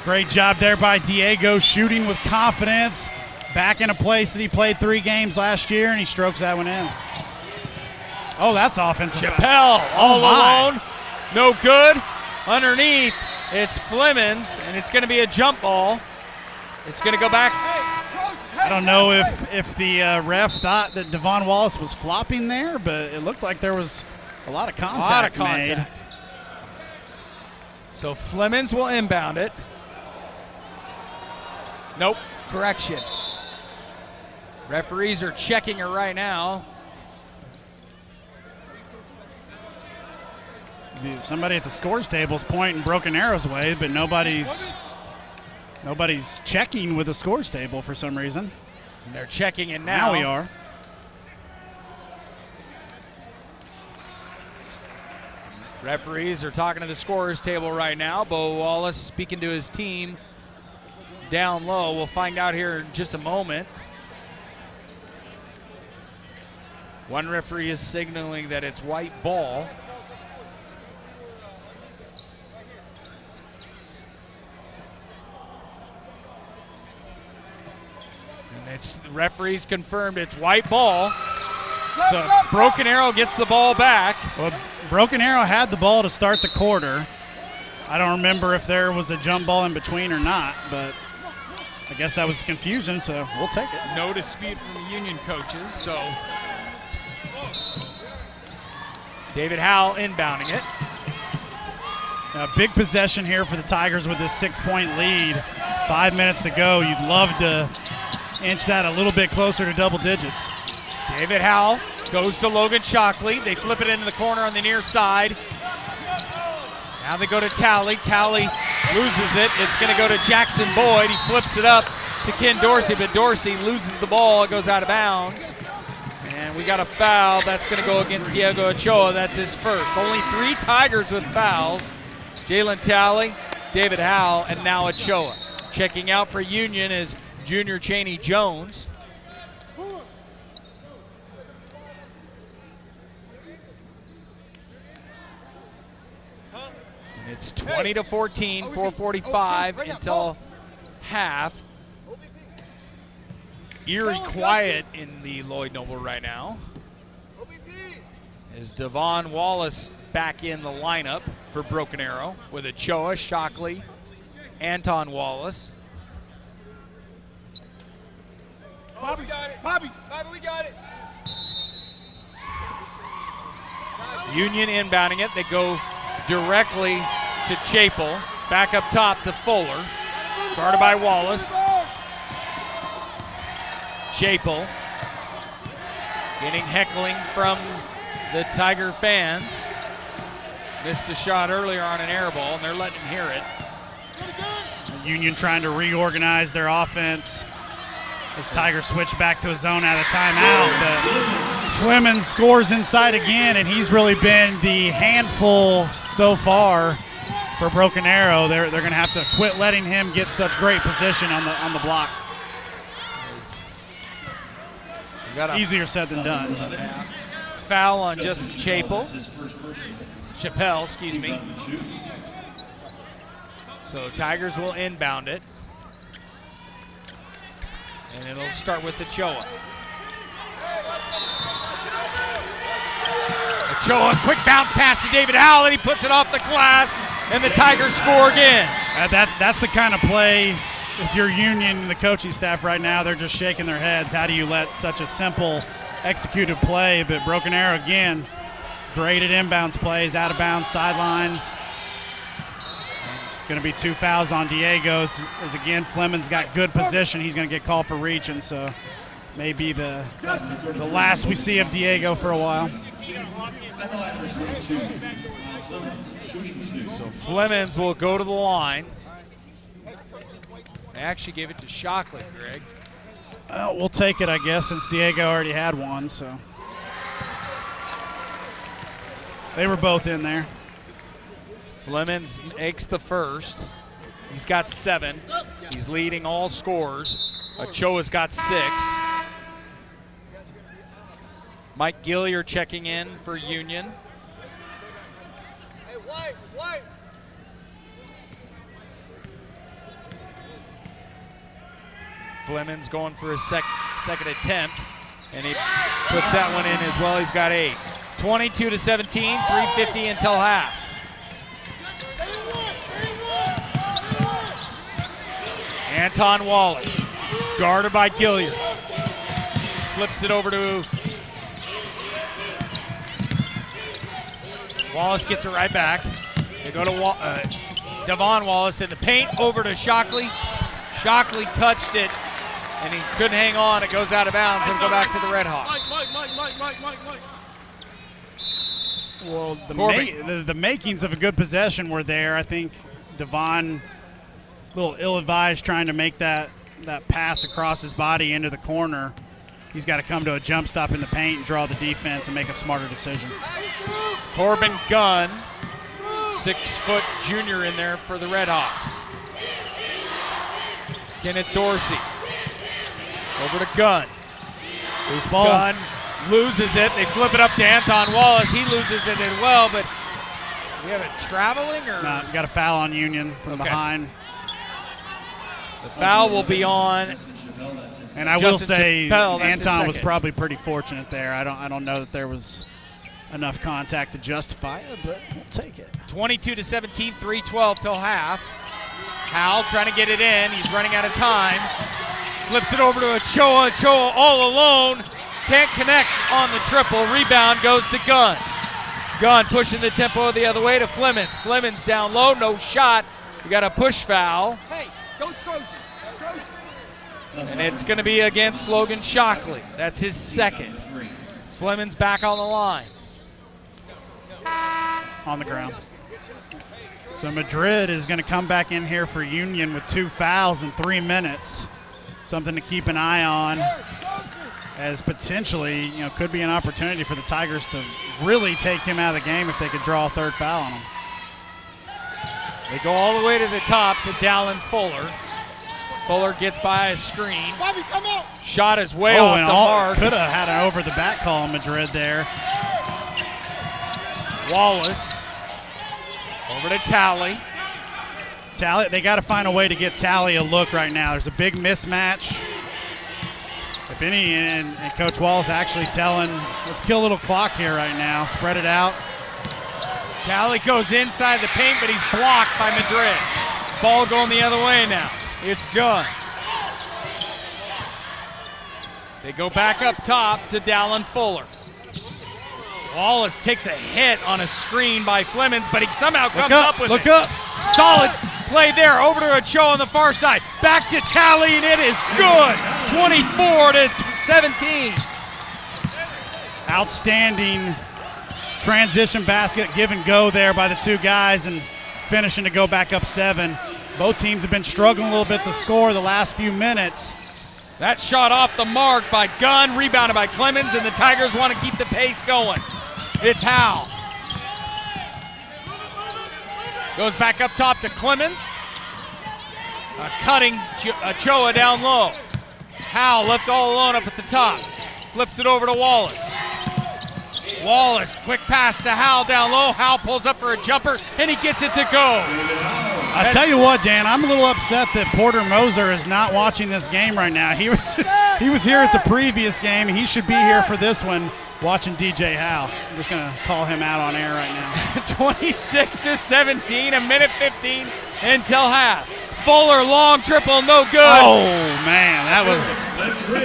Great job there by Diego, shooting with confidence. Back in a place that he played 3 games last year, and he strokes that one in. Oh, that's offensive. Chappelle all alone, no good. Underneath, it's Flemons, and it's going to be a jump ball. It's going to go back. I don't know if the ref thought that Devon Wallace was flopping there, but it looked like there was a lot of contact made. So Flemons will inbound it. Nope, correction. Referees are checking her right now. Somebody at the scores table is pointing Broken Arrow's way, but nobody's checking with the scores table for some reason. And they're checking it now. Now we are. Referees are talking to the scorers table right now. Bo Wallace speaking to his team down low. We'll find out here in just a moment. One referee is signaling that it's white ball. It's the referees confirmed it's white ball. So Broken Arrow gets the ball back. Well, Broken Arrow had the ball to start the quarter. I don't remember if there was a jump ball in between or not, but I guess that was confusion, so we'll take it. No dispute from the Union coaches, so David Howell inbounding it. A big possession here for the Tigers with this 6-point lead. 5 minutes to go. You'd love to inch that a little bit closer to double digits. David Howell goes to Logan Shockley. They flip it into the corner on the near side. Now they go to Talley. Talley loses it. It's going to go to Jackson Boyd. He flips it up to Ken Dorsey, but Dorsey loses the ball. It goes out of bounds. And we got a foul. That's going to go against Diego Ochoa. That's his first. Only 3 Tigers with fouls. Jalen Talley, David Howell, and now Ochoa. Checking out for Union is Junior Chaney Jones. And it's 20-14, 4:45 until half. Eerie quiet in the Llyod Noble right now. Is Devon Wallace back in the lineup for Broken Arrow with Ochoa, Shockley, Anton Wallace. Bobby got it. Bobby, we got it. Union inbounding it. They go directly to Chapel. Back up top to Fuller. Guarded by Wallace. Chapel getting heckling from the Tiger fans. Missed a shot earlier on an air ball, and they're letting him hear it. Union trying to reorganize their offense. As Tigers switch back to a zone out of timeout, but Flemons scores inside again, and he's really been the handful so far for Broken Arrow. They're going to have to quit letting him get such great position on the block. Easier said than done. Foul on Justin Chappelle, excuse me. So Tigers will inbound it. And it'll start with Ochoa. Ochoa, quick bounce pass to David Howell, and he puts it off the glass, and the Tigers score again. That's the kind of play, if you're Union and the coaching staff right now, they're just shaking their heads. How do you let such a simple executed play? But Broken Arrow, again, great at inbounds plays, out of bounds, sidelines. Going to be 2 fouls on Diego. As again, Flemons got good position. He's going to get called for reaching, so maybe the last we see of Diego for a while. So Flemons will go to the line. They actually gave it to Shockley, Greg. We'll take it, I guess, since Diego already had one. So They were both in there. Flemings makes the first. He's got 7. He's leading all scorers. Ochoa's got 6. Mike Gillier checking in for Union. Hey, White. Flemings going for his second attempt, and he puts that one in as well. He's got 8. 22-17, 3:50 until half. Anton Wallace, guarded by Gilliard. Flips it over to Wallace, gets it right back. They go to Devon Wallace in the paint, over to Shockley. Shockley touched it, and he couldn't hang on. It goes out of bounds. It'll go back to the Red Hawks. Mike. Well, the makings of a good possession were there. I think Devon, a little ill-advised, trying to make that pass across his body into the corner. He's got to come to a jump stop in the paint and draw the defense and make a smarter decision. Corbin Gunn, 6-foot junior in there for the Red Hawks. Kenneth Dorsey, over to Gunn. Loose ball. Gunn loses it. They flip it up to Anton Wallace. He loses it as well, but we have it traveling or? No, we got a foul on Union from behind. The foul will be on. And I will Justin say Chappelle, Anton was probably pretty fortunate there. I don't know that there was enough contact to justify it, but we'll take it. 22-17, 3:12 till half. Howell trying to get it in. He's running out of time. Flips it over to Ochoa. Ochoa all alone. Can't connect on the triple. Rebound goes to Gunn. Gunn pushing the tempo the other way to Flemings. Flemings down low, no shot. We got a push foul. Hey, go Trojan. And it's going to be against Logan Shockley. That's his second. Flemings back on the line. On the ground. So Madrid is going to come back in here for Union with 2 fouls in 3 minutes. Something to keep an eye on, as potentially, could be an opportunity for the Tigers to really take him out of the game if they could draw a 3rd foul on him. They go all the way to the top to Dallin Fuller. Fuller gets by a screen. Bobby, come out. Shot is way off the mark. Could have had an over-the-back call on Madrid there. Wallace over to Talley. Talley, they got to find a way to get Talley a look right now. There's a big mismatch. If any, and Coach Wallace actually telling, let's kill a little clock here right now. Spread it out. Talley goes inside the paint, but he's blocked by Madrid. Ball going the other way now. It's Gunn. They go back up top to Dallin Fuller. Wallace takes a hit on a screen by Flemings, but he somehow comes up with it. Look up. Solid play there. Over to Ochoa on the far side. Back to Talley, and it is good. 24-17. Outstanding transition basket, give and go there by the 2 guys, and finishing to go back up 7. Both teams have been struggling a little bit to score the last few minutes. That shot off the mark by Gunn, rebounded by Clemens, and the Tigers want to keep the pace going. It's Howell. Goes back up top to Clemens. Cutting Ochoa down low. Howell left all alone up at the top. Flips it over to Wallace. Wallace, quick pass to Howell down low. Howell pulls up for a jumper, and he gets it to go. I tell you what, Dan, I'm a little upset that Porter Moser is not watching this game right now. He was here at the previous game. He should be here for this one, watching DJ Howell. I'm just going to call him out on air right now. 26-17, a minute 15 until half. Fuller, long triple, no good. Oh, man, that was...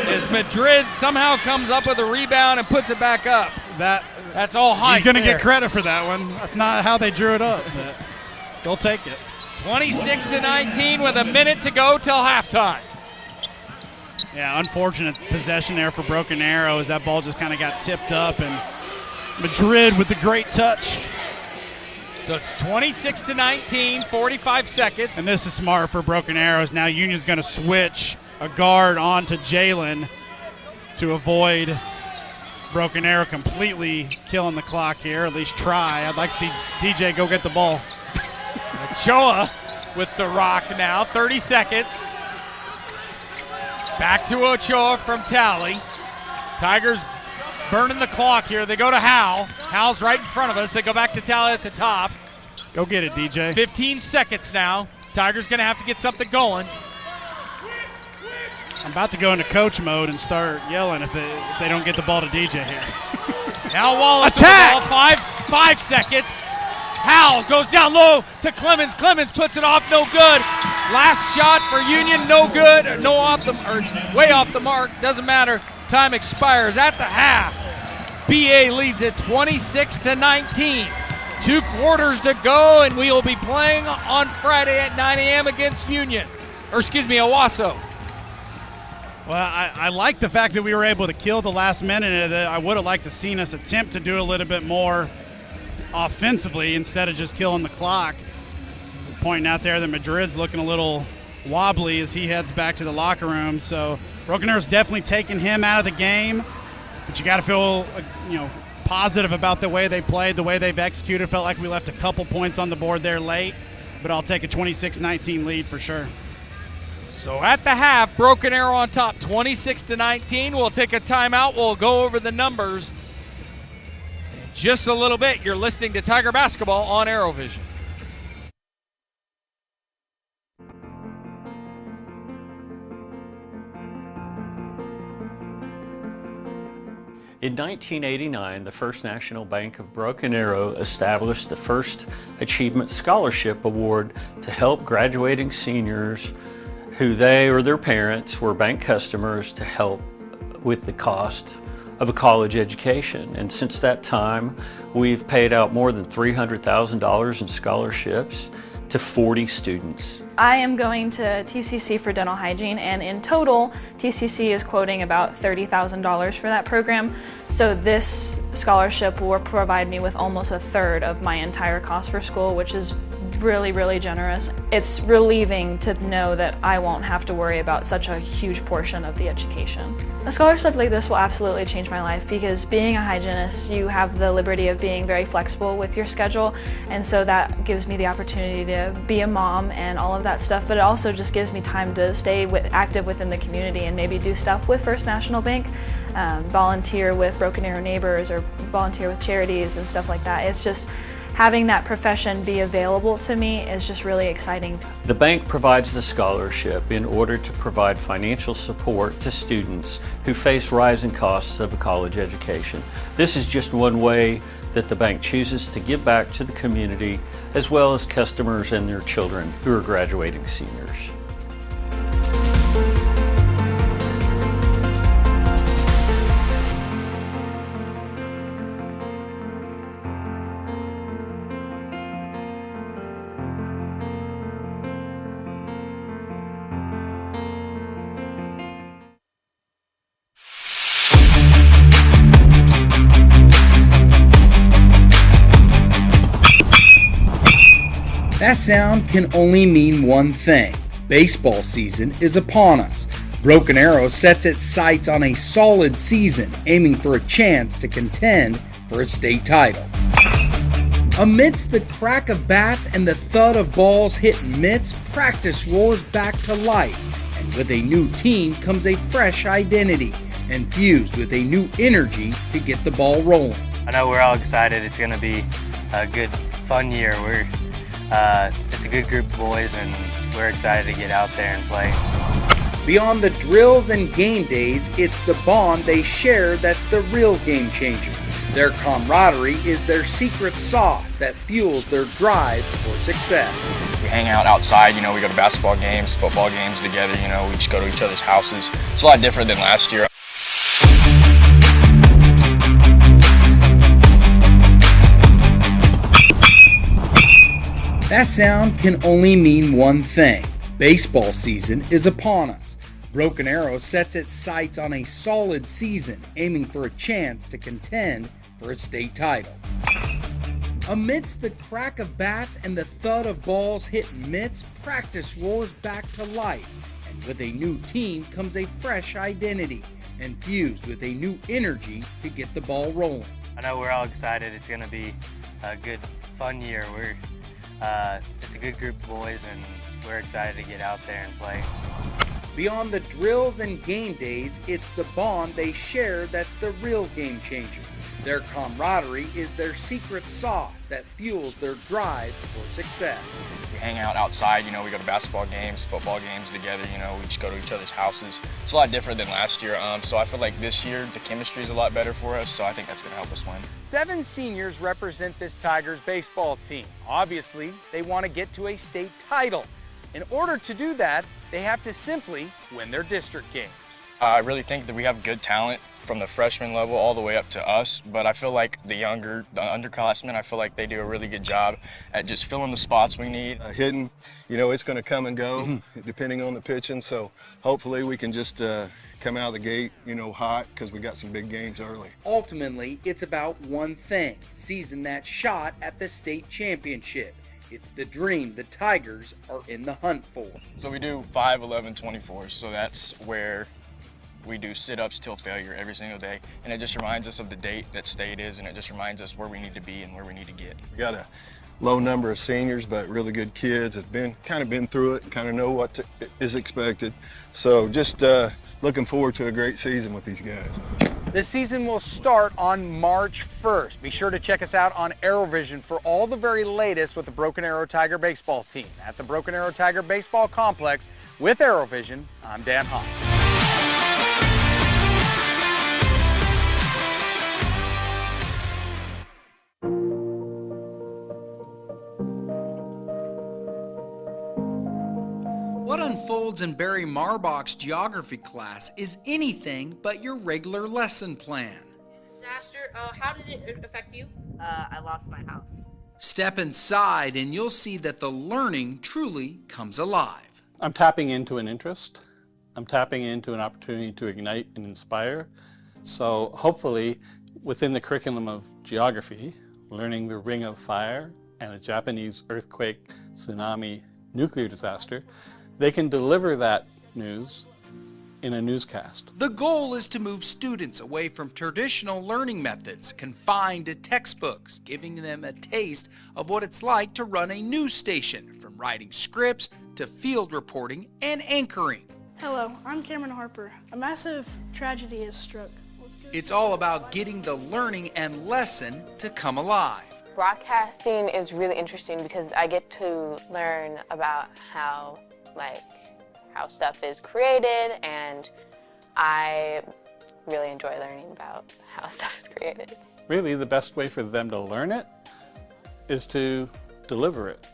As Madrid somehow comes up with a rebound and puts it back up. That's all hype. He's going to get credit for that one. That's not how they drew it up, but they'll take it. 26-19 with a minute to go till halftime. Yeah, unfortunate possession there for Broken Arrow, as that ball just kind of got tipped up, and Madrid with the great touch. So it's 26-19, 45 seconds. And this is smart for Broken Arrows. Now Union's going to switch a guard onto Jalen to avoid Broken Arrow completely killing the clock here, at least try. I'd like to see DJ go get the ball. Ochoa with the rock now, 30 seconds. Back to Ochoa from Tally. Tigers burning the clock here. They go to Hal. Hal's right in front of us. They go back to Tally at the top. Go get it, DJ. 15 seconds now. Tigers going to have to get something going. I'm about to go into coach mode and start yelling if they don't get the ball to DJ here. Now Wallace Attack! with the ball. 5 seconds. Hal goes down low to Clemens. Clemens puts it off, no good. Last shot for Union, no good. Way off the mark. Doesn't matter. Time expires at the half. BA leads it 26-19. 2 quarters to go, and we will be playing on Friday at 9 a.m. against Owasso. Well, I like the fact that we were able to kill the last minute. I would have liked to seen us attempt to do a little bit more offensively instead of just killing the clock. Pointing out there that Madrid's looking a little wobbly as he heads back to the locker room. So Broken Arrow's definitely taking him out of the game. But you got to feel, positive about the way they played, the way they've executed. Felt like we left a couple points on the board there late, but I'll take a 26-19 lead for sure. So at the half, Broken Arrow on top, 26-19. We'll take a timeout. We'll go over the numbers in just a little bit. You're listening to Tiger Basketball on ArrowVision. In 1989, the First National Bank of Broken Arrow established the first Achievement Scholarship Award to help graduating seniors who they or their parents were bank customers to help with the cost of a college education. And since that time, we've paid out more than $300,000 in scholarships to 40 students. I am going to TCC for dental hygiene, and in total, TCC is quoting about $30,000 for that program. So this scholarship will provide me with almost a third of my entire cost for school, which is really, really generous. It's relieving to know that I won't have to worry about such a huge portion of the education. A scholarship like this will absolutely change my life, because being a hygienist, you have the liberty of being very flexible with your schedule, and so that gives me the opportunity to be a mom and all of that stuff, but it also just gives me time to stay active within the community and maybe do stuff with First National Bank, volunteer with Broken Arrow Neighbors or volunteer with charities and stuff like that. It's just having that profession be available to me is just really exciting. The bank provides the scholarship in order to provide financial support to students who face rising costs of a college education. This is just one way that the bank chooses to give back to the community, as well as customers and their children who are graduating seniors. That sound can only mean one thing. Baseball season is upon us. Broken Arrow sets its sights on a solid season, aiming for a chance to contend for a state title. Amidst the crack of bats and the thud of balls hitting mitts, practice roars back to life. And with a new team comes a fresh identity, infused with a new energy to get the ball rolling. I know we're all excited. It's going to be a good, fun year. It's a good group of boys, and we're excited to get out there and play. Beyond the drills and game days, it's the bond they share that's the real game changer. Their camaraderie is their secret sauce that fuels their drive for success. We hang out outside, we go to basketball games, football games together, we just go to each other's houses. It's a lot different than last year. That sound can only mean one thing. Baseball season is upon us. Broken Arrow sets its sights on a solid season, aiming for a chance to contend for a state title. Amidst the crack of bats and the thud of balls hitting mitts, practice roars back to life. With a new team comes a fresh identity, and fused with a new energy to get the ball rolling. I know we're all excited. It's going to be a good, fun year. It's a good group of boys, and we're excited to get out there and play. Beyond the drills and game days, it's the bond they share that's the real game changer. Their camaraderie is their secret sauce that fuels their drive for success. We hang out outside, we go to basketball games, football games together, we just go to each other's houses. It's a lot different than last year, so I feel like this year the chemistry is a lot better for us, so I think that's going to help us win. 7 seniors represent this Tigers baseball team. Obviously, they want to get to a state title. In order to do that, they have to simply win their district games. I really think that we have good talent from the freshman level all the way up to us, but I feel like the underclassmen, I feel like they do a really good job at just filling the spots we need. Hitting, it's going to come and go depending on the pitching, so hopefully we can just come out of the gate, hot, because we got some big games early. Ultimately, it's about one thing, seizing that shot at the state championship. It's the dream the Tigers are in the hunt for. So we do 5, 11, 24s, so that's where we do sit-ups till failure every single day, and it just reminds us of the date that state is, and it just reminds us where we need to be and where we need to get. We got a low number of seniors, but really good kids that have been through it and kind of know what is expected. So just looking forward to a great season with these guys. The season will start on March 1st. Be sure to check us out on ArrowVision for all the very latest with the Broken Arrow Tiger baseball team. At the Broken Arrow Tiger Baseball Complex with ArrowVision, I'm Dan Hawk. What unfolds in Barry Marbach's geography class is anything but your regular lesson plan. Disaster, how did it affect you? I lost my house. Step inside and you'll see that the learning truly comes alive. I'm tapping into an interest. I'm tapping into an opportunity to ignite and inspire. So hopefully within the curriculum of geography, learning the Ring of Fire and a Japanese earthquake, tsunami, nuclear disaster, they can deliver that news in a newscast. The goal is to move students away from traditional learning methods confined to textbooks, giving them a taste of what it's like to run a news station, from writing scripts to field reporting and anchoring. Hello, I'm Cameron Harper. A massive tragedy has struck. It's all about getting the learning and lesson to come alive. Broadcasting is really interesting because I get to learn about how stuff is created, and I really enjoy learning about how stuff is created. Really, the best way for them to learn it is to deliver it,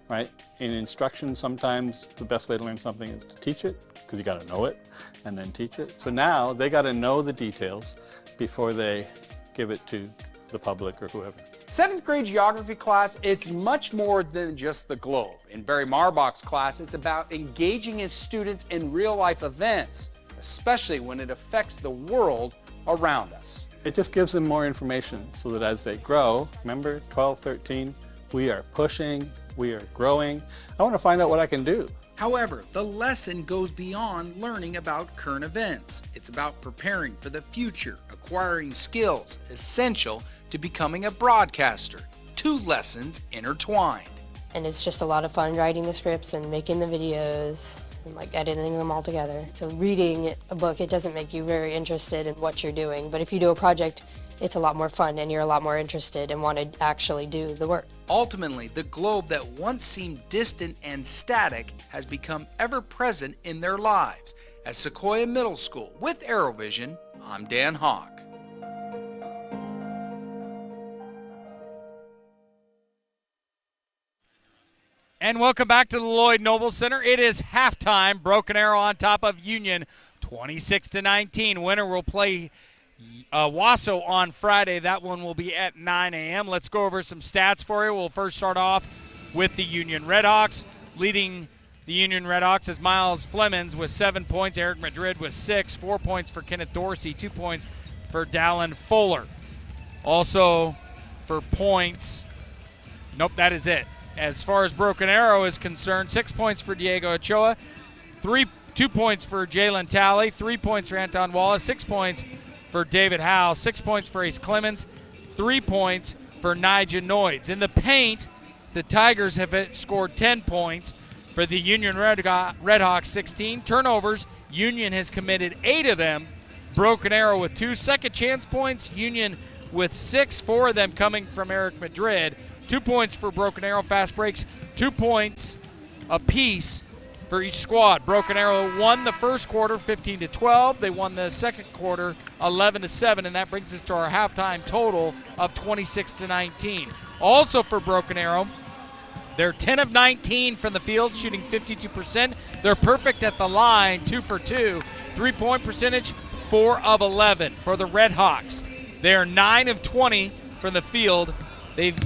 right? In instruction, sometimes the best way to learn something is to teach it, because you got to know it and then teach it. So now they got to know the details before they give it to the public or whoever. 7th grade geography class, it's much more than just the globe. In Barry Marbach's class, it's about engaging his students in real-life events, especially when it affects the world around us. It just gives them more information so that as they grow, remember 12, 13, we are pushing, we are growing. I want to find out what I can do. However, the lesson goes beyond learning about current events. It's about preparing for the future, acquiring skills essential to becoming a broadcaster. 2 lessons intertwined. And it's just a lot of fun writing the scripts and making the videos and editing them all together. So reading a book, it doesn't make you very interested in what you're doing, but if you do a project, it's a lot more fun and you're a lot more interested and want to actually do the work. Ultimately, the globe that once seemed distant and static has become ever present in their lives. At Sequoia Middle School with ArrowVision, I'm Dan Hawk. And welcome back to the Llyod Noble Center. It is halftime. Broken Arrow on top of Union, 26-19. Winner will play Owasso on Friday. That one will be at 9 a.m. Let's go over some stats for you. We'll first start off with the Union Redhawks. Leading the Union Redhawks is Miles Flemings with 7 points. Eric Madrid with 6. 4 points for Kenneth Dorsey. 2 points for Dallin Fuller. Also for points, nope, that is it. As far as Broken Arrow is concerned, 6 points for Diego Ochoa, 2 points for Jalen Talley, 3 points for Anton Wallace, 6 points for David Howell, 6 points for Ace Clemens, 3 points for Nigel Noids. In the paint, the Tigers have scored 10 points. For the Union Redhawks, 16. Turnovers, Union has committed 8 of them. Broken Arrow with 2 second chance points. Union with 6, 4 of them coming from Eric Madrid. 2 points for Broken Arrow. Fast breaks, 2 points apiece for each squad. Broken Arrow won the first quarter 15-12. They won the second quarter 11-7, and that brings us to our halftime total of 26-19. Also for Broken Arrow, they're 10 of 19 from the field, shooting 52%. They're perfect at the line, 2 for 2. 3-point percentage, 4 of 11. For the Redhawks, they're 9 of 20 from the field. They've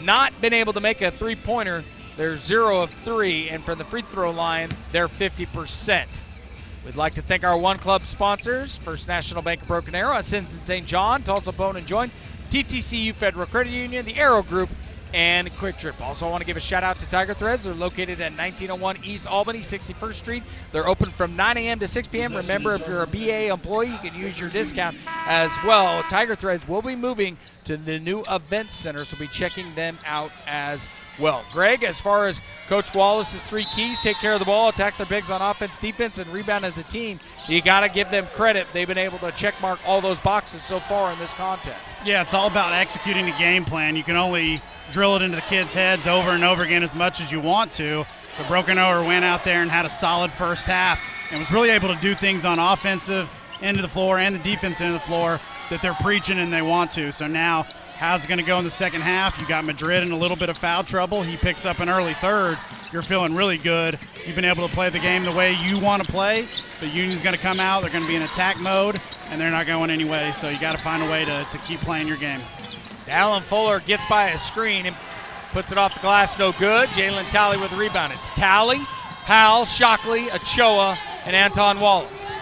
not been able to make a three-pointer. They're 0 of 3. And from the free throw line, they're 50%. We'd like to thank our One Club sponsors, First National Bank of Broken Arrow, Ascension St. John, Tulsa Bone and Joint, TTCU Federal Credit Union, the Arrow Group, and Quick Trip. Also, I want to give a shout out to Tiger Threads. They're located at 1901 East Albany, 61st Street. They're open from 9 a.m. to 6 p.m. Remember, if you're a BA employee, you can use your discount as well. Tiger Threads will be moving to the new event center, so we'll be checking them out as well. Greg, as far as Coach Wallace's 3 keys, take care of the ball, attack their bigs on offense, defense, and rebound as a team, you got to give them credit. They've been able to check mark all those boxes so far in this contest. Yeah, it's all about executing the game plan. You can only drill it into the kids' heads over and over again as much as you want to. But Broken Arrow went out there and had a solid first half and was really able to do things on offensive end of the floor and the defense end of the floor that they're preaching and they want to. So now, how's it going to go in the second half? You got Madrid in a little bit of foul trouble. He picks up an early third. You're feeling really good. You've been able to play the game the way you want to play. The Union's going to come out. They're going to be in attack mode, and they're not going anyway. So you got to find a way to keep playing your game. Alan Fuller gets by a screen and puts it off the glass, no good. Jalen Talley with the rebound. It's Talley, Howell, Shockley, Ochoa, and Anton Wallace.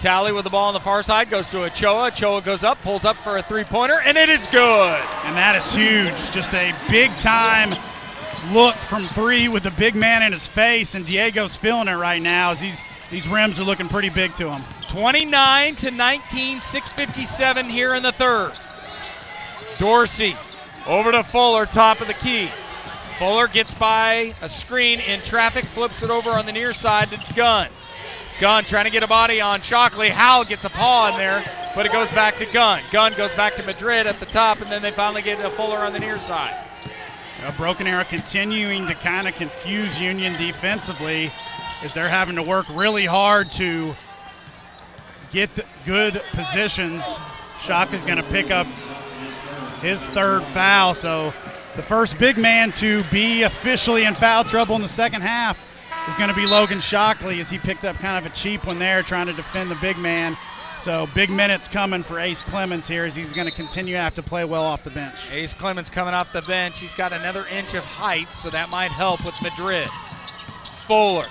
Talley with the ball on the far side goes to Ochoa. Ochoa goes up, pulls up for a three-pointer, and it is good. And that is huge. Just a big-time look from 3 with the big man in his face, and Diego's feeling it right now as these rims are looking pretty big to him. 29-19, 6:57 here in the third. Dorsey over to Fuller, top of the key. Fuller gets by a screen in traffic, flips it over on the near side to Gunn. Gunn trying to get a body on Shockley. Howell gets a paw in there, but it goes back to Gunn. Gunn goes back to Madrid at the top, and then they finally get to Fuller on the near side. Broken Arrow continuing to kind of confuse Union defensively as they're having to work really hard to get the good positions. Shockley's going to pick up his 3rd foul, so the first big man to be officially in foul trouble in the second half is going to be Logan Shockley, as he picked up kind of a cheap one there trying to defend the big man. So big minutes coming for Ace Clemens here, as he's going to continue to have to play well off the bench. Ace Clemens coming off the bench. He's got another inch of height, so that might help with Madrid. Fuller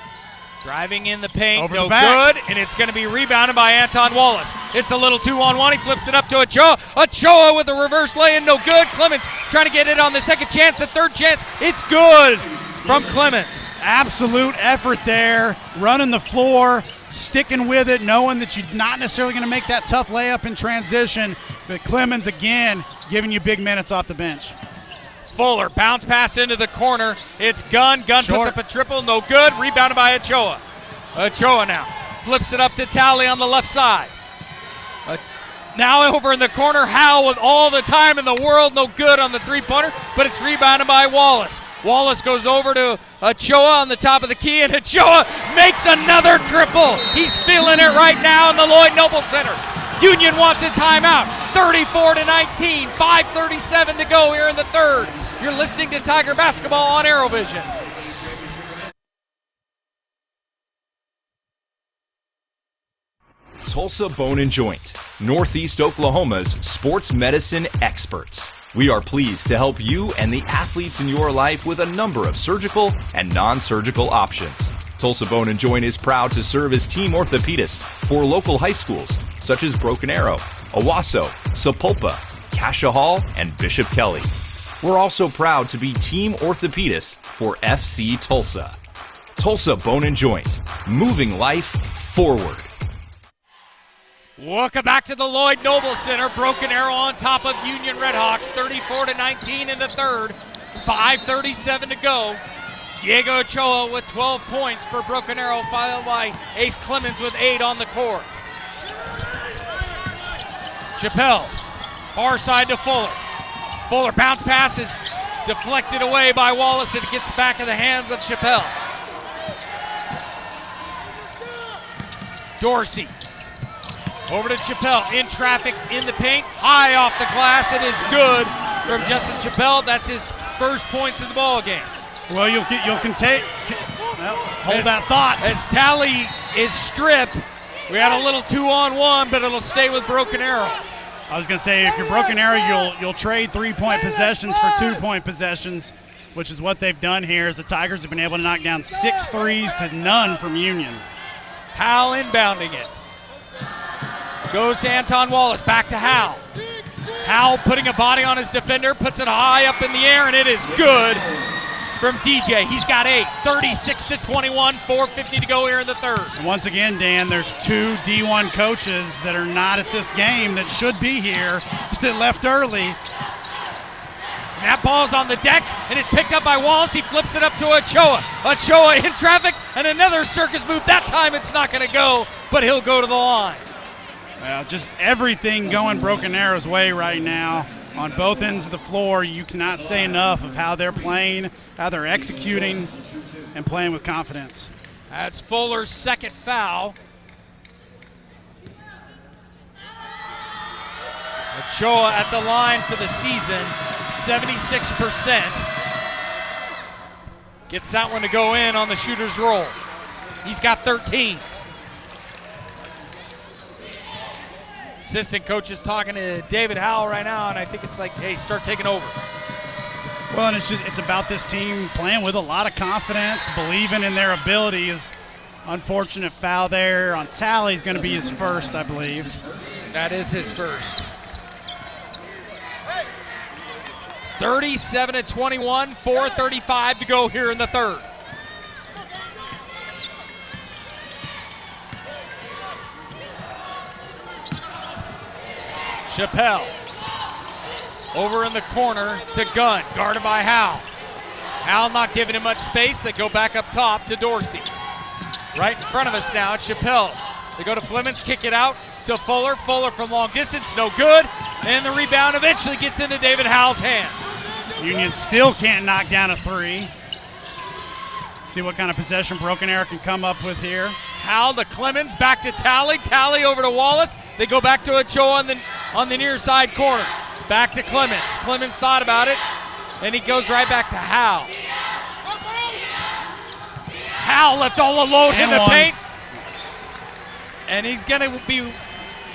driving in the paint, Over no the back. good, and it's going to be rebounded by Anton Wallace. It's a little 2-on-1. He flips it up to Ochoa. Ochoa with a reverse lay-in, no good. Clemens trying to get it on the second chance, the third chance. It's good from Clemens. Absolute effort there, running the floor, sticking with it, knowing that you're not necessarily going to make that tough layup in transition. But Clemens, again, giving you big minutes off the bench. Fuller, bounce pass into the corner. It's Gunn. Gunn Short. puts up a triple, no good. Rebounded by Ochoa. Ochoa now flips it up to Talley on the left side. Now over in the corner, Howell with all the time in the world, no good on the three-pointer, but it's rebounded by Wallace. Wallace goes over to Ochoa on the top of the key, and Ochoa makes another triple. He's feeling it right now in the Llyod Noble Center. Union wants a timeout. 34-19, 5:37 to go here in the third. You're listening to Tiger Basketball on ArrowVision. Tulsa Bone and Joint, Northeast Oklahoma's sports medicine experts. We are pleased to help you and the athletes in your life with a number of surgical and non-surgical options. Tulsa Bone and Joint is proud to serve as team orthopedist for local high schools such as Broken Arrow, Owasso, Sapulpa, Cascia Hall, and Bishop Kelly. We're also proud to be team orthopedist for FC Tulsa. Tulsa Bone and Joint, moving life forward. Welcome back to the Llyod Noble Center. Broken Arrow on top of Union Redhawks, 34-19 in the third. 5:37 to go. Diego Ochoa with 12 points for Broken Arrow, followed by Ace Clemens with 8 on the court. Chappelle, far side to Fuller. Fuller bounce passes, deflected away by Wallace. It gets back in the hands of Chappelle. Dorsey, over to Chappelle, in traffic, in the paint, high off the glass. It is good from Justin Chappelle. That's his first points of the ball game. Well, hold that thought. As Tally is stripped, we had a little 2-on-1, but it'll stay with Broken Arrow. I was going to say, if you're Broken Arrow, you'll trade 3-point possessions for 2-point possessions, which is what they've done here, as the Tigers have been able to knock down 6 threes to none from Union. Hal inbounding it. Goes to Anton Wallace, back to Hal. Hal putting a body on his defender, puts it high up in the air, and it is good from DJ. He's got 8, 36-21, 4:50 to go here in the third. And once again, Dan, there's 2 D1 coaches that are not at this game that should be here that left early. And that ball's on the deck, and it's picked up by Wallace. He flips it up to Ochoa. Ochoa in traffic, and another circus move. That time it's not going to go, but he'll go to the line. Well, just everything going Broken Arrow's way right now on both ends of the floor. You cannot say enough of how they're playing, how they're executing, and playing with confidence. That's Fuller's second foul. Ochoa at the line for the season, 76%. Gets that one to go in on the shooter's roll. He's got 13. Assistant coach is talking to David Howell right now, and I think it's like, hey, start taking over. Well, and it's about this team playing with a lot of confidence, believing in their abilities. Unfortunate foul there on Tally is going to be his first, I believe. That is his first. 37-21, 4:35 to go here in the third. Chappelle over in the corner to Gunn, guarded by Howell. Howell not giving him much space. They go back up top to Dorsey. Right in front of us now, it's Chappelle. They go to Flemons, kick it out to Fuller. Fuller from long distance, no good. And the rebound eventually gets into David Howell's hand. Union still can't knock down a 3. See what kind of possession Broken Arrow can come up with here. Howell to Clemens, back to Tally. Tally over to Wallace. They go back to Ochoa on the near side corner. Back to Clemens. Clemens thought about it, and he goes right back to Howell. Howell left all alone in the paint. And he's going to be,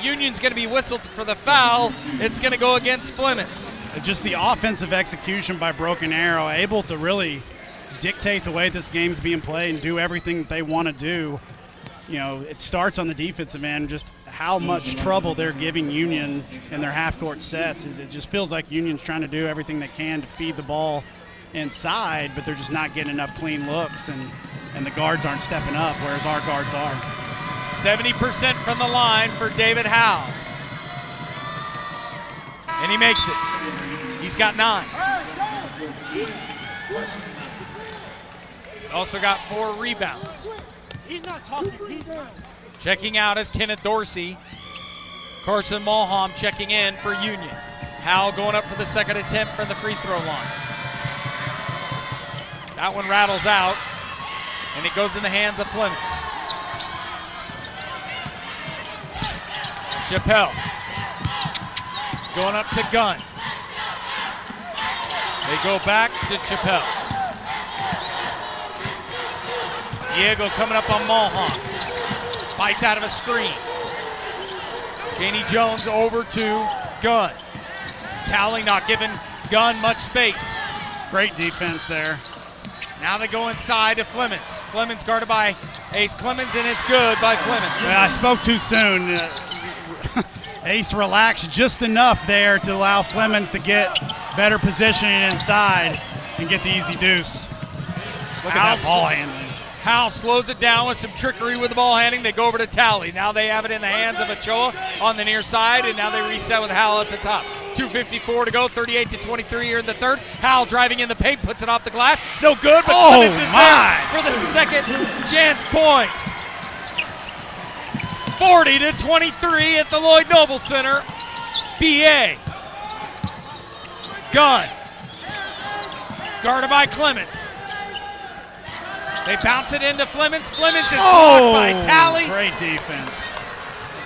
Union's going to be whistled for the foul. It's going to go against Flemons. Just the offensive execution by Broken Arrow, able to really dictate the way this game's being played and do everything that they want to do. You know, it starts on the defensive end, just how much trouble they're giving Union in their half-court sets. It just feels like Union's trying to do everything they can to feed the ball inside, but they're just not getting enough clean looks, and the guards aren't stepping up, whereas our guards are. 70% from the line for David Howell. And he makes it. He's got 9. He's also got 4 rebounds. He's not talking. He's down. Checking out is Kenneth Dorsey. Carson Mulholm checking in for Union. Howell going up for the second attempt from the free throw line. That one rattles out, and it goes in the hands of Flemons. Chappelle going up to Gunn. They go back to Chappelle. Diego coming up on Mulholm. Fights out of a screen. Janie Jones over to Gunn. Tally not giving Gunn much space. Great defense there. Now they go inside to Flemons. Flemons guarded by Ace Clemens, and it's good by Flemons. Yeah, I spoke too soon. Ace relaxed just enough there to allow Flemons to get better positioning inside and get the easy deuce. Look at that ball handling. Howell slows it down with some trickery with the ball handling. They go over to Talley. Now they have it in the hands of Ochoa on the near side, and now they reset with Howell at the top. 2:54 to go, 38-23 here in the third. Howell driving in the paint, puts it off the glass. No good, but Clemens is there for the second chance points. 40-23 at the Llyod Noble Center. BA. Gunn. Guarded by Clemens. They bounce it into Flemings. Flemings is blocked by Talley. Great defense.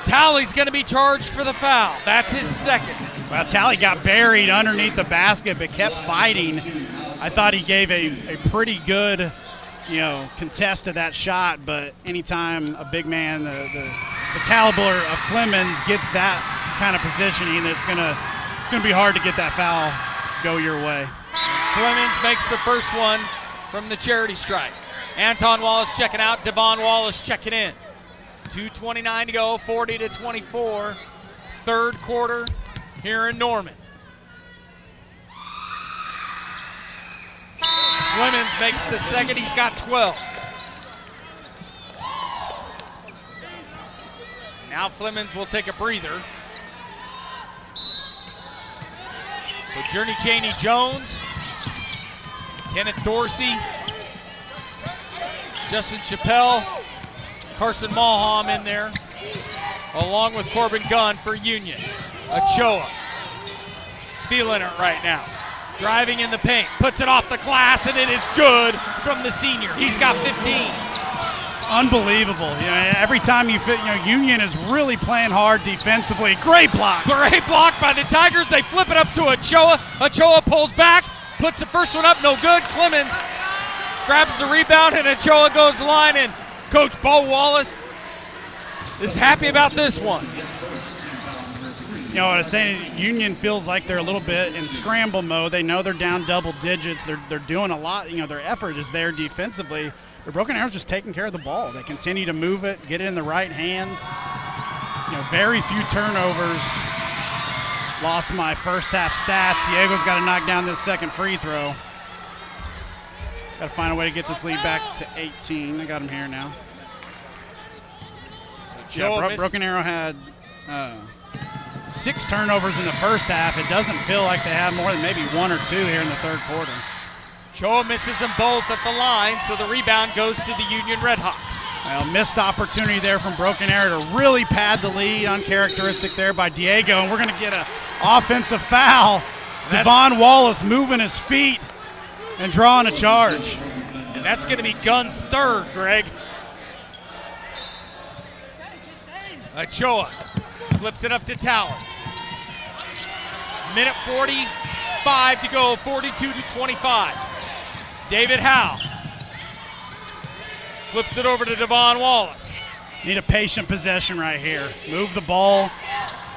Talley's going to be charged for the foul. That's his second. Well, Talley got buried underneath the basket but kept fighting. I thought he gave a pretty good, contest to that shot, but anytime a big man, the caliber of Flemings gets that kind of positioning, it's gonna be hard to get that foul go your way. Flemings makes the first one from the charity stripe. Anton Wallace checking out, Devon Wallace checking in. 2:29 to go, 40-24. Third quarter here in Norman. Flemings makes the second, he's got 12. Now Flemings will take a breather. So Journey Chaney Jones, Kenneth Dorsey, Justin Chappelle, Carson Malham in there, along with Corbin Gunn for Union. Ochoa feeling it right now. Driving in the paint, puts it off the glass, and it is good from the senior. He's got 15. Unbelievable. Every time Union is really playing hard defensively. Great block. Great block by the Tigers. They flip it up to Ochoa. Ochoa pulls back, puts the first one up, no good. Clemens grabs the rebound, and Ochoa goes to the line, and Coach Bo Wallace is happy about this one. What I was saying, Union feels like they're a little bit in scramble mode. They know they're down double digits. They're doing a lot. Their effort is there defensively. But Broken Arrow's just taking care of the ball. They continue to move it, get it in the right hands. Very few turnovers. Lost my first half stats. Diego's got to knock down this second free throw. Got to find a way to get this lead back to 18. I got him here now. So Broken Arrow had 6 turnovers in the first half. It doesn't feel like they have more than maybe 1 or 2 here in the third quarter. Choa misses them both at the line, so the rebound goes to the Union Redhawks. Well, missed opportunity there from Broken Arrow to really pad the lead. Uncharacteristic there by Diego, and we're going to get an offensive foul. Devon Wallace moving his feet and drawing a charge. And that's going to be Gunn's third, Greg. Ochoa flips it up to Tower. Minute 45 to go, 42-25. David Howe flips it over to Devon Wallace. Need a patient possession right here. Move the ball,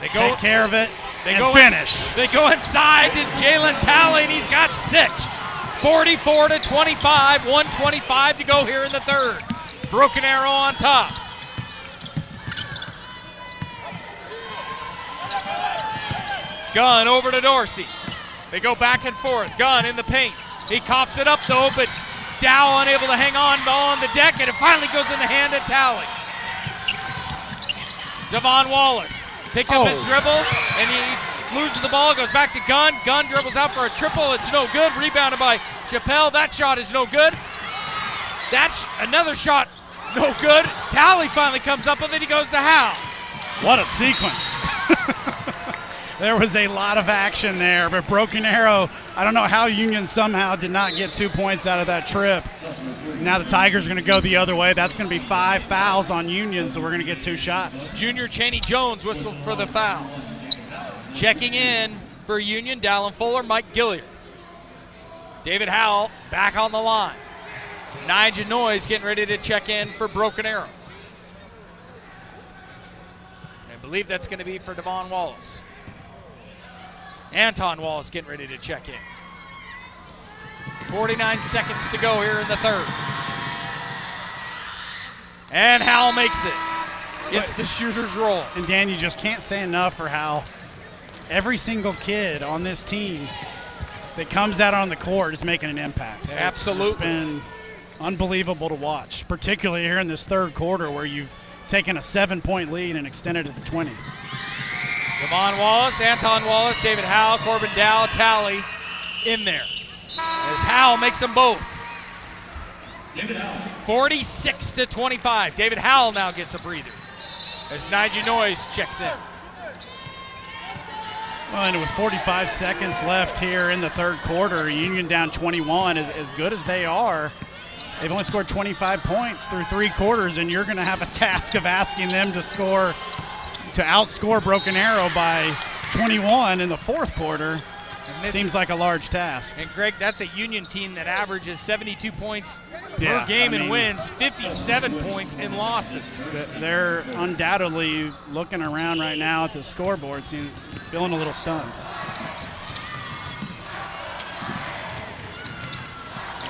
take care of it, and finish. They go inside to Jalen Talley, and he's got 6. 44-25, 1:25 to go here in the third. Broken Arrow on top. Gunn over to Dorsey. They go back and forth. Gunn in the paint. He coughs it up though, but Dow unable to hang on, ball on the deck, and it finally goes in the hand of Talley. Devon Wallace picked up his dribble, and he loses the ball, goes back to Gunn. Gunn dribbles out for a triple. It's no good. Rebounded by Chappelle. That shot is no good. That's another shot, no good. Talley finally comes up with it. He goes to Howe. What a sequence. There was a lot of action there, but Broken Arrow, I don't know how Union somehow did not get 2 points out of that trip. Now the Tigers are going to go the other way. That's going to be 5 fouls on Union, so we're going to get 2 shots. Junior Chaney Jones whistled for the foul. Checking in for Union, Dallin Fuller, Mike Gilliard. David Howell back on the line. Nigel Noyes getting ready to check in for Broken Arrow. And I believe that's going to be for Devon Wallace. Anton Wallace getting ready to check in. 49 seconds to go here in the third. And Howell makes it. Gets the shooter's roll. And Dan, you just can't say enough for how every single kid on this team that comes out on the court is making an impact. Absolutely. It's been unbelievable to watch, particularly here in this third quarter where you've taken a 7-point lead and extended it to 20. Devon Wallace, Anton Wallace, David Howell, Corbin Dow, Talley in there. As Howell makes them both. 46-25. David Howell now gets a breather as Nigel Noyes checks in. Well, and with 45 seconds left here in the third quarter, Union down 21. As good as they are, they've only scored 25 points through 3 quarters, and you're going to have a task of asking them to outscore Broken Arrow by 21 in the fourth quarter. Seems like a large task. And Greg, that's a Union team that averages 72 points per game and wins 57 points in losses. They're undoubtedly looking around right now at the scoreboard, feeling a little stunned.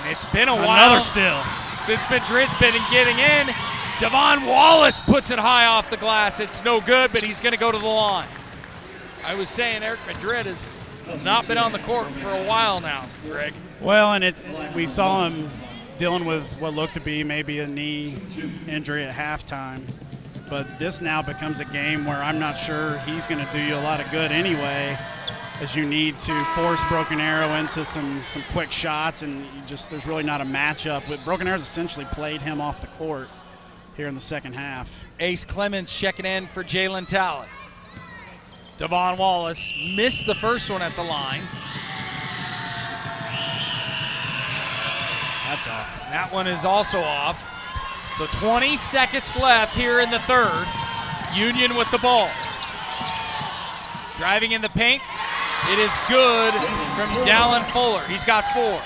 And it's been a while. Another steal. Since Madrid's been getting in. Devon Wallace puts it high off the glass. It's no good, but he's going to go to the line. I was saying Eric Madrid has not been on the court for a while now, Greg. Well, and we saw him dealing with what looked to be maybe a knee injury at halftime. But this now becomes a game where I'm not sure he's going to do you a lot of good anyway, as you need to force Broken Arrow into some quick shots, and there's really not a matchup. But Broken Arrow's essentially played him off the court here in the second half. Ace Clemens checking in for Jalen Talley. Devon Wallace missed the first one at the line. That's off. That one is also off. So 20 seconds left here in the third. Union with the ball. Driving in the paint. It is good from Dallin Fuller. He's got 4.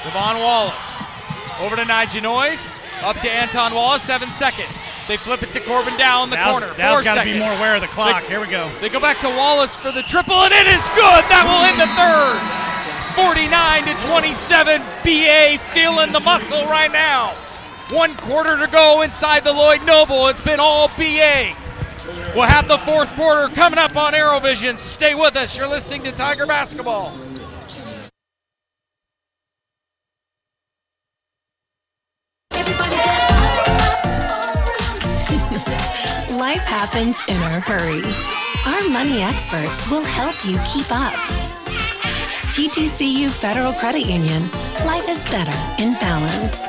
Devon Wallace. Over to Nigel Noyes. Up to Anton Wallace, 7 seconds. They flip it to Corbin Dow in the corner. 4 Dow's got to seconds. be more aware of the clock. Here we go. They go back to Wallace for the triple, and it is good. That will end the third. 49-27. BA feeling the muscle right now. 1 quarter to go inside the Llyod Noble. It's been all BA. We'll have the fourth quarter coming up on ArrowVision. Stay with us. You're listening to Tiger Basketball. Life happens in a hurry. Our money experts will help you keep up. TTCU Federal Credit Union. Life is better in balance.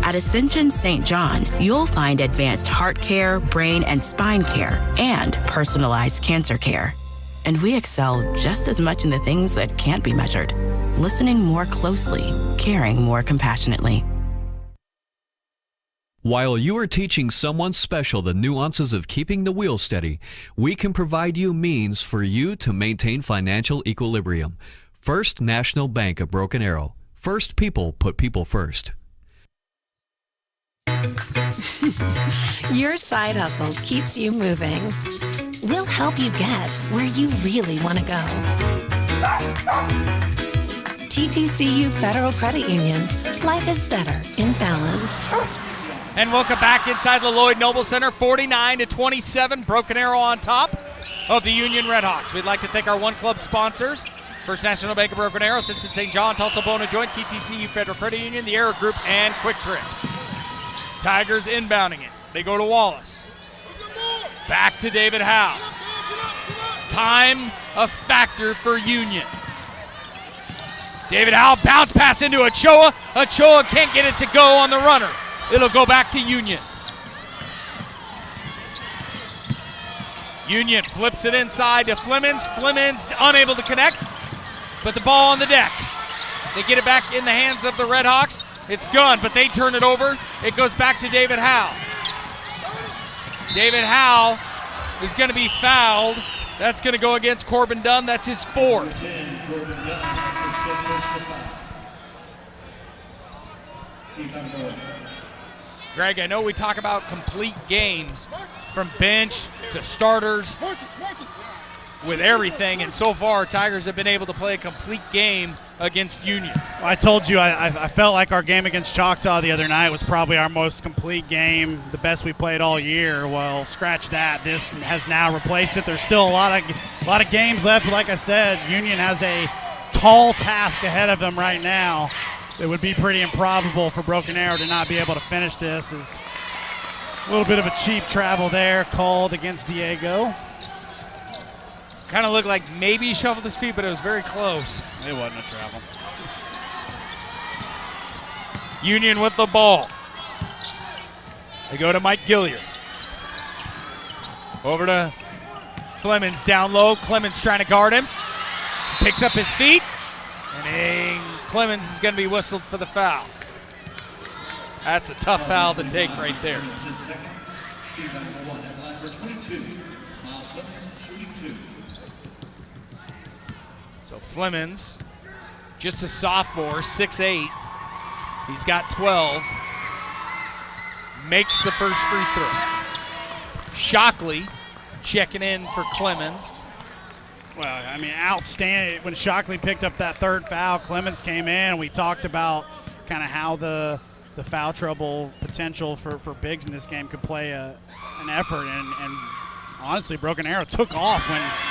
At Ascension St. John, you'll find advanced heart care, brain and spine care, and personalized cancer care. And we excel just as much in the things that can't be measured. Listening more closely, caring more compassionately. While you are teaching someone special the nuances of keeping the wheel steady, we can provide you means for you to maintain financial equilibrium. First National Bank of Broken Arrow. First people put people first. Your side hustle keeps you moving. We'll help you get where you really want to go. TTCU Federal Credit Union. Life is better in balance. And welcome back inside the Llyod Noble Center. 49-27. Broken Arrow on top of the Union Redhawks. We'd like to thank our One Club sponsors. First National Bank of Broken Arrow, Cincinnati St. John, Tulsa Bona Joint, TTCU Federal Credit Union, the Arrow Group, and Quick Trip. Tigers inbounding it. They go to Wallace. Back to David Howe. Time a factor for Union. David Howe bounce pass into Ochoa. Ochoa can't get it to go on the runner. It'll go back to Union. Union flips it inside to Flemings. Flemings unable to connect, but the ball on the deck. They get it back in the hands of the Redhawks. It's Gunn, but they turn it over. It goes back to David Howe. David Howe is going to be fouled. That's going to go against Corbin Dunn. That's his 4th. Greg, I know we talk about complete games from bench to starters with everything, and so far Tigers have been able to play a complete game against Union. Well, I told you I felt like our game against Choctaw the other night was probably our most complete game, the best we played all year. Well, scratch that. This has now replaced it. There's still a lot of games left, but like I said, Union has a tall task ahead of them right now. It would be pretty improbable for Broken Arrow to not be able to finish this. Is a little bit of a cheap travel there called against Diego. Kind of looked like maybe he shuffled his feet, but it was very close. It wasn't a travel. Union with the ball. They go to Mike Gilliard. Over to Flemings down low. Clemens trying to guard him. Picks up his feet. And Clemens is going to be whistled for the foul. That's a tough foul to take right there. So Flemings, just a sophomore, 6'8". He's got 12. Makes the first free throw. Shockley checking in for Clemens. Well, I mean, outstanding. When Shockley picked up that third foul, Clemens came in. We talked about kind of how the foul trouble potential for bigs in this game could play an effort. And honestly, Broken Arrow took off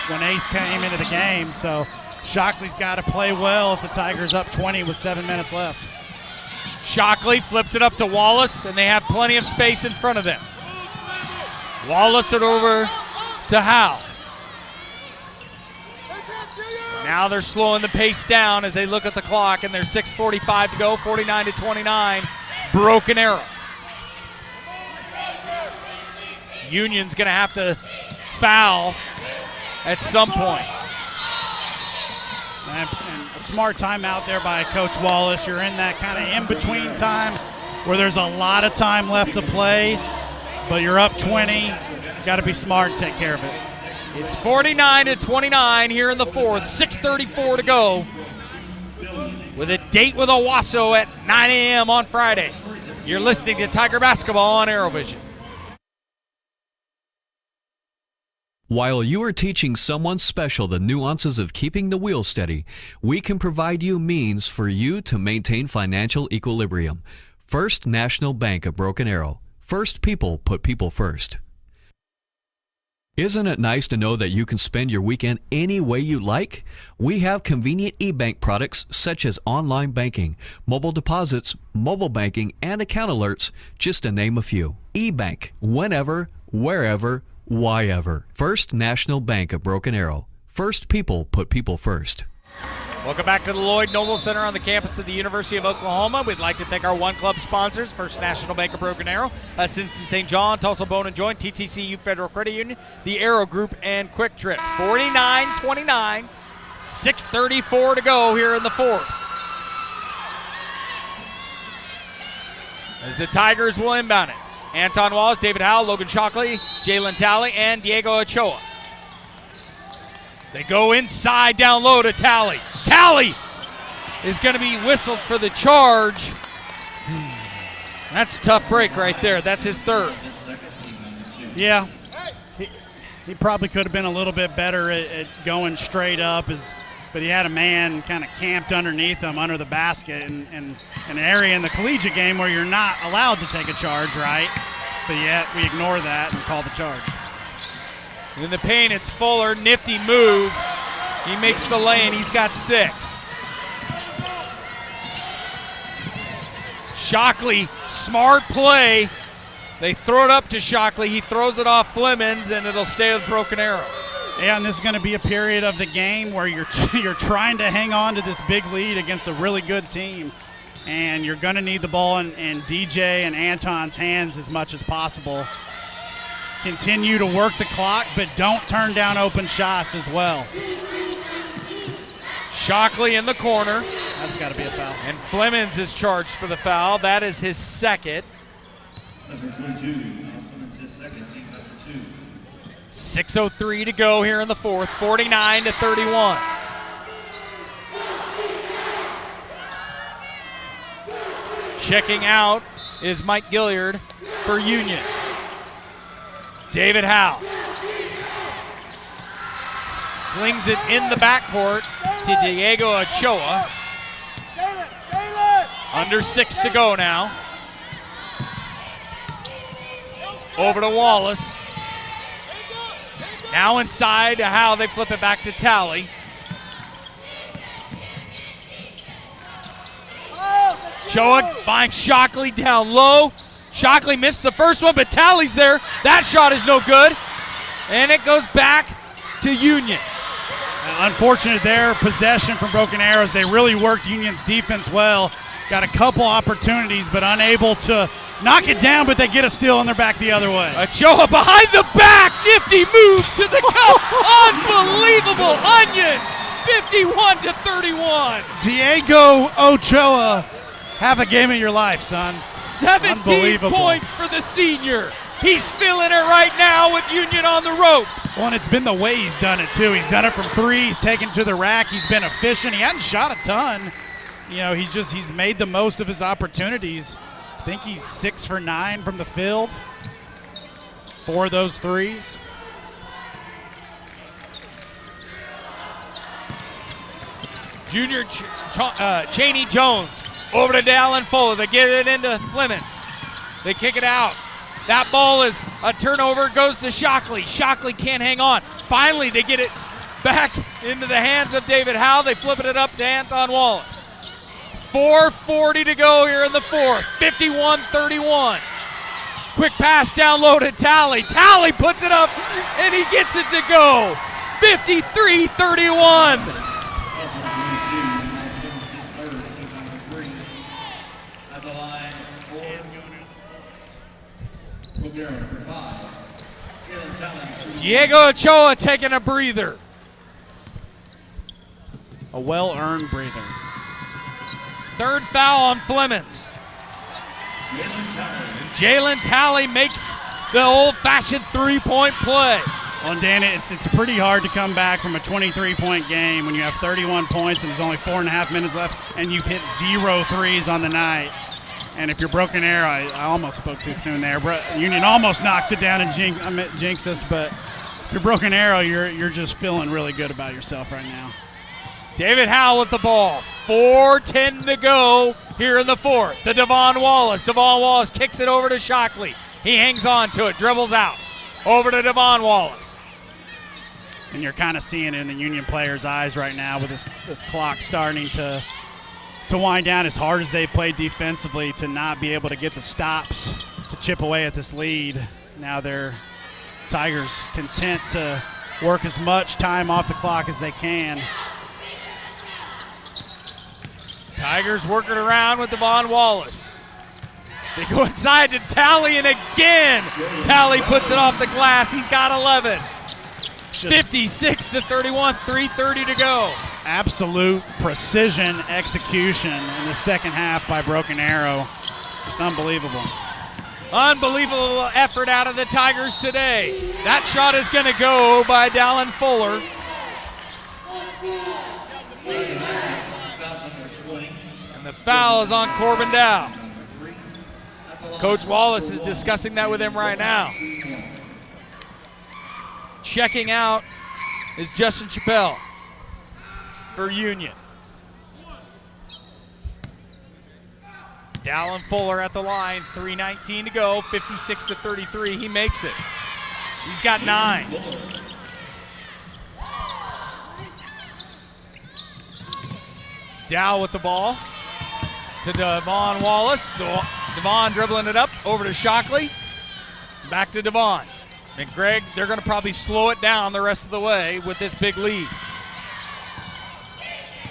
when Ace came into the game. So Shockley's got to play well as the Tigers up 20 with 7 minutes left. Shockley flips it up to Wallace, and they have plenty of space in front of them. Wallace it over to Howe. Now they're slowing the pace down as they look at the clock, and there's 6:45 to go, 49-29, Broken Arrow. Union's going to have to foul at some point. And a smart timeout there by Coach Wallace. You're in that kind of in-between time where there's a lot of time left to play, but you're up 20. Got to be smart and take care of it. It's 49-29 here in the fourth. 6:34 to go. With a date with Owasso at 9 a.m. on Friday. You're listening to Tiger Basketball on ArrowVision. While you are teaching someone special the nuances of keeping the wheel steady, we can provide you means for you to maintain financial equilibrium. First National Bank of Broken Arrow. First people put people first. Isn't it nice to know that you can spend your weekend any way you like? We have convenient e-bank products such as online banking, mobile deposits, mobile banking, and account alerts, just to name a few. E-bank, whenever, wherever, why ever. First National Bank of Broken Arrow. First people put people first. Welcome back to the Llyod Noble Center on the campus of the University of Oklahoma. We'd like to thank our One Club sponsors, First National Bank of Broken Arrow, Simpson St. John, Tulsa Bone and Joint, TTCU Federal Credit Union, the Arrow Group, and Quick Trip. 49-29, 6:34 to go here in the fourth. As the Tigers will inbound it. Anton Wallace, David Howell, Logan Shockley, Jalen Talley, and Diego Ochoa. They go inside down low to Talley. Talley is going to be whistled for the charge. That's a tough break right there. That's his third. Yeah, he probably could have been a little bit better at going straight up, but he had a man kind of camped underneath him under the basket in an area in the collegiate game where you're not allowed to take a charge, right? But yet we ignore that and call the charge. In the paint, it's Fuller. Nifty move. He makes the lane. He's got 6. Shockley, smart play. They throw it up to Shockley. He throws it off Flemings, and it'll stay with Broken Arrow. Yeah, and this is going to be a period of the game where you're trying to hang on to this big lead against a really good team. And you're going to need the ball in DJ and Anton's hands as much as possible. Continue to work the clock, but don't turn down open shots as well. Shockley in the corner. That's got to be a foul. And Flemings is charged for the foul. That is his second. That's number 22. Flemings his second, team number 2. 6:03 to go here in the fourth. 49-31. Checking out is Mike Gilliard for Union. David Howe flings it in the backcourt to Diego Ochoa. Under 6 to go now. Over to Wallace. Now inside to Howe. They flip it back to Talley. Ochoa finds Shockley down low. Shockley missed the first one, but Talley's there. That shot is no good. And it goes back to Union. Unfortunate there, possession from Broken Arrows. They really worked Union's defense well. Got a couple opportunities, but unable to knock it down, but they get a steal and they're back the other way. Ochoa behind the back. Nifty move to the cup. Unbelievable. Onions, 51-31. Diego Ochoa, have a game of your life, son. 17 points for the senior. He's feeling it right now with Union on the ropes. Well, and it's been the way he's done it, too. He's done it from three. He's taken to the rack. He's been efficient. He hasn't shot a ton. You know, he's made the most of his opportunities. I think he's 6 for 9 from the field. 4 of those threes. Junior Cheney Jones over to Dallin Fuller. They get it into Clemens. They kick it out. That ball is a turnover, goes to Shockley. Shockley can't hang on. Finally, they get it back into the hands of David Howe. They flip it up to Anton Wallace. 4:40 to go here in the fourth. 51-31. Quick pass down low to Talley. Talley puts it up, and he gets it to go. 53-31. Diego Ochoa taking a breather. A well-earned breather. Third foul on Flemings. Jalen Talley makes the old-fashioned three-point play. Well, and Dan, it's pretty hard to come back from a 23-point game when you have 31 points and there's only 4.5 minutes left and you've hit 0 threes on the night. And if you're Broken Arrow, I almost spoke too soon there. Union almost knocked it down and jinxed us, but if you're Broken Arrow, you're just feeling really good about yourself right now. David Howe with the ball. 4:10 to go here in the fourth. To Devon Wallace. Devon Wallace kicks it over to Shockley. He hangs on to it, dribbles out. Over to Devon Wallace. And you're kind of seeing it in the Union players' eyes right now with this clock starting to wind down. As hard as they played defensively, to not be able to get the stops to chip away at this lead. Now they're Tigers content to work as much time off the clock as they can. Tigers working around with Devon Wallace. They go inside to Talley, and again, Talley puts it off the glass. He's got 11. 56-31, 3:30 to go. Absolute precision execution in the second half by Broken Arrow. Just unbelievable. Unbelievable effort out of the Tigers today. That shot is going to go by Dallin Fuller. And the foul is on Corbin Dow. Coach Wallace is discussing that with him right now. Checking out is Justin Chappelle for Union. Dallin Fuller at the line, 3:19 to go, 56-33. He makes it. He's got 9. Dow with the ball to Devon Wallace. Devon dribbling it up over to Shockley. Back to Devon. And Greg, they're going to probably slow it down the rest of the way with this big lead.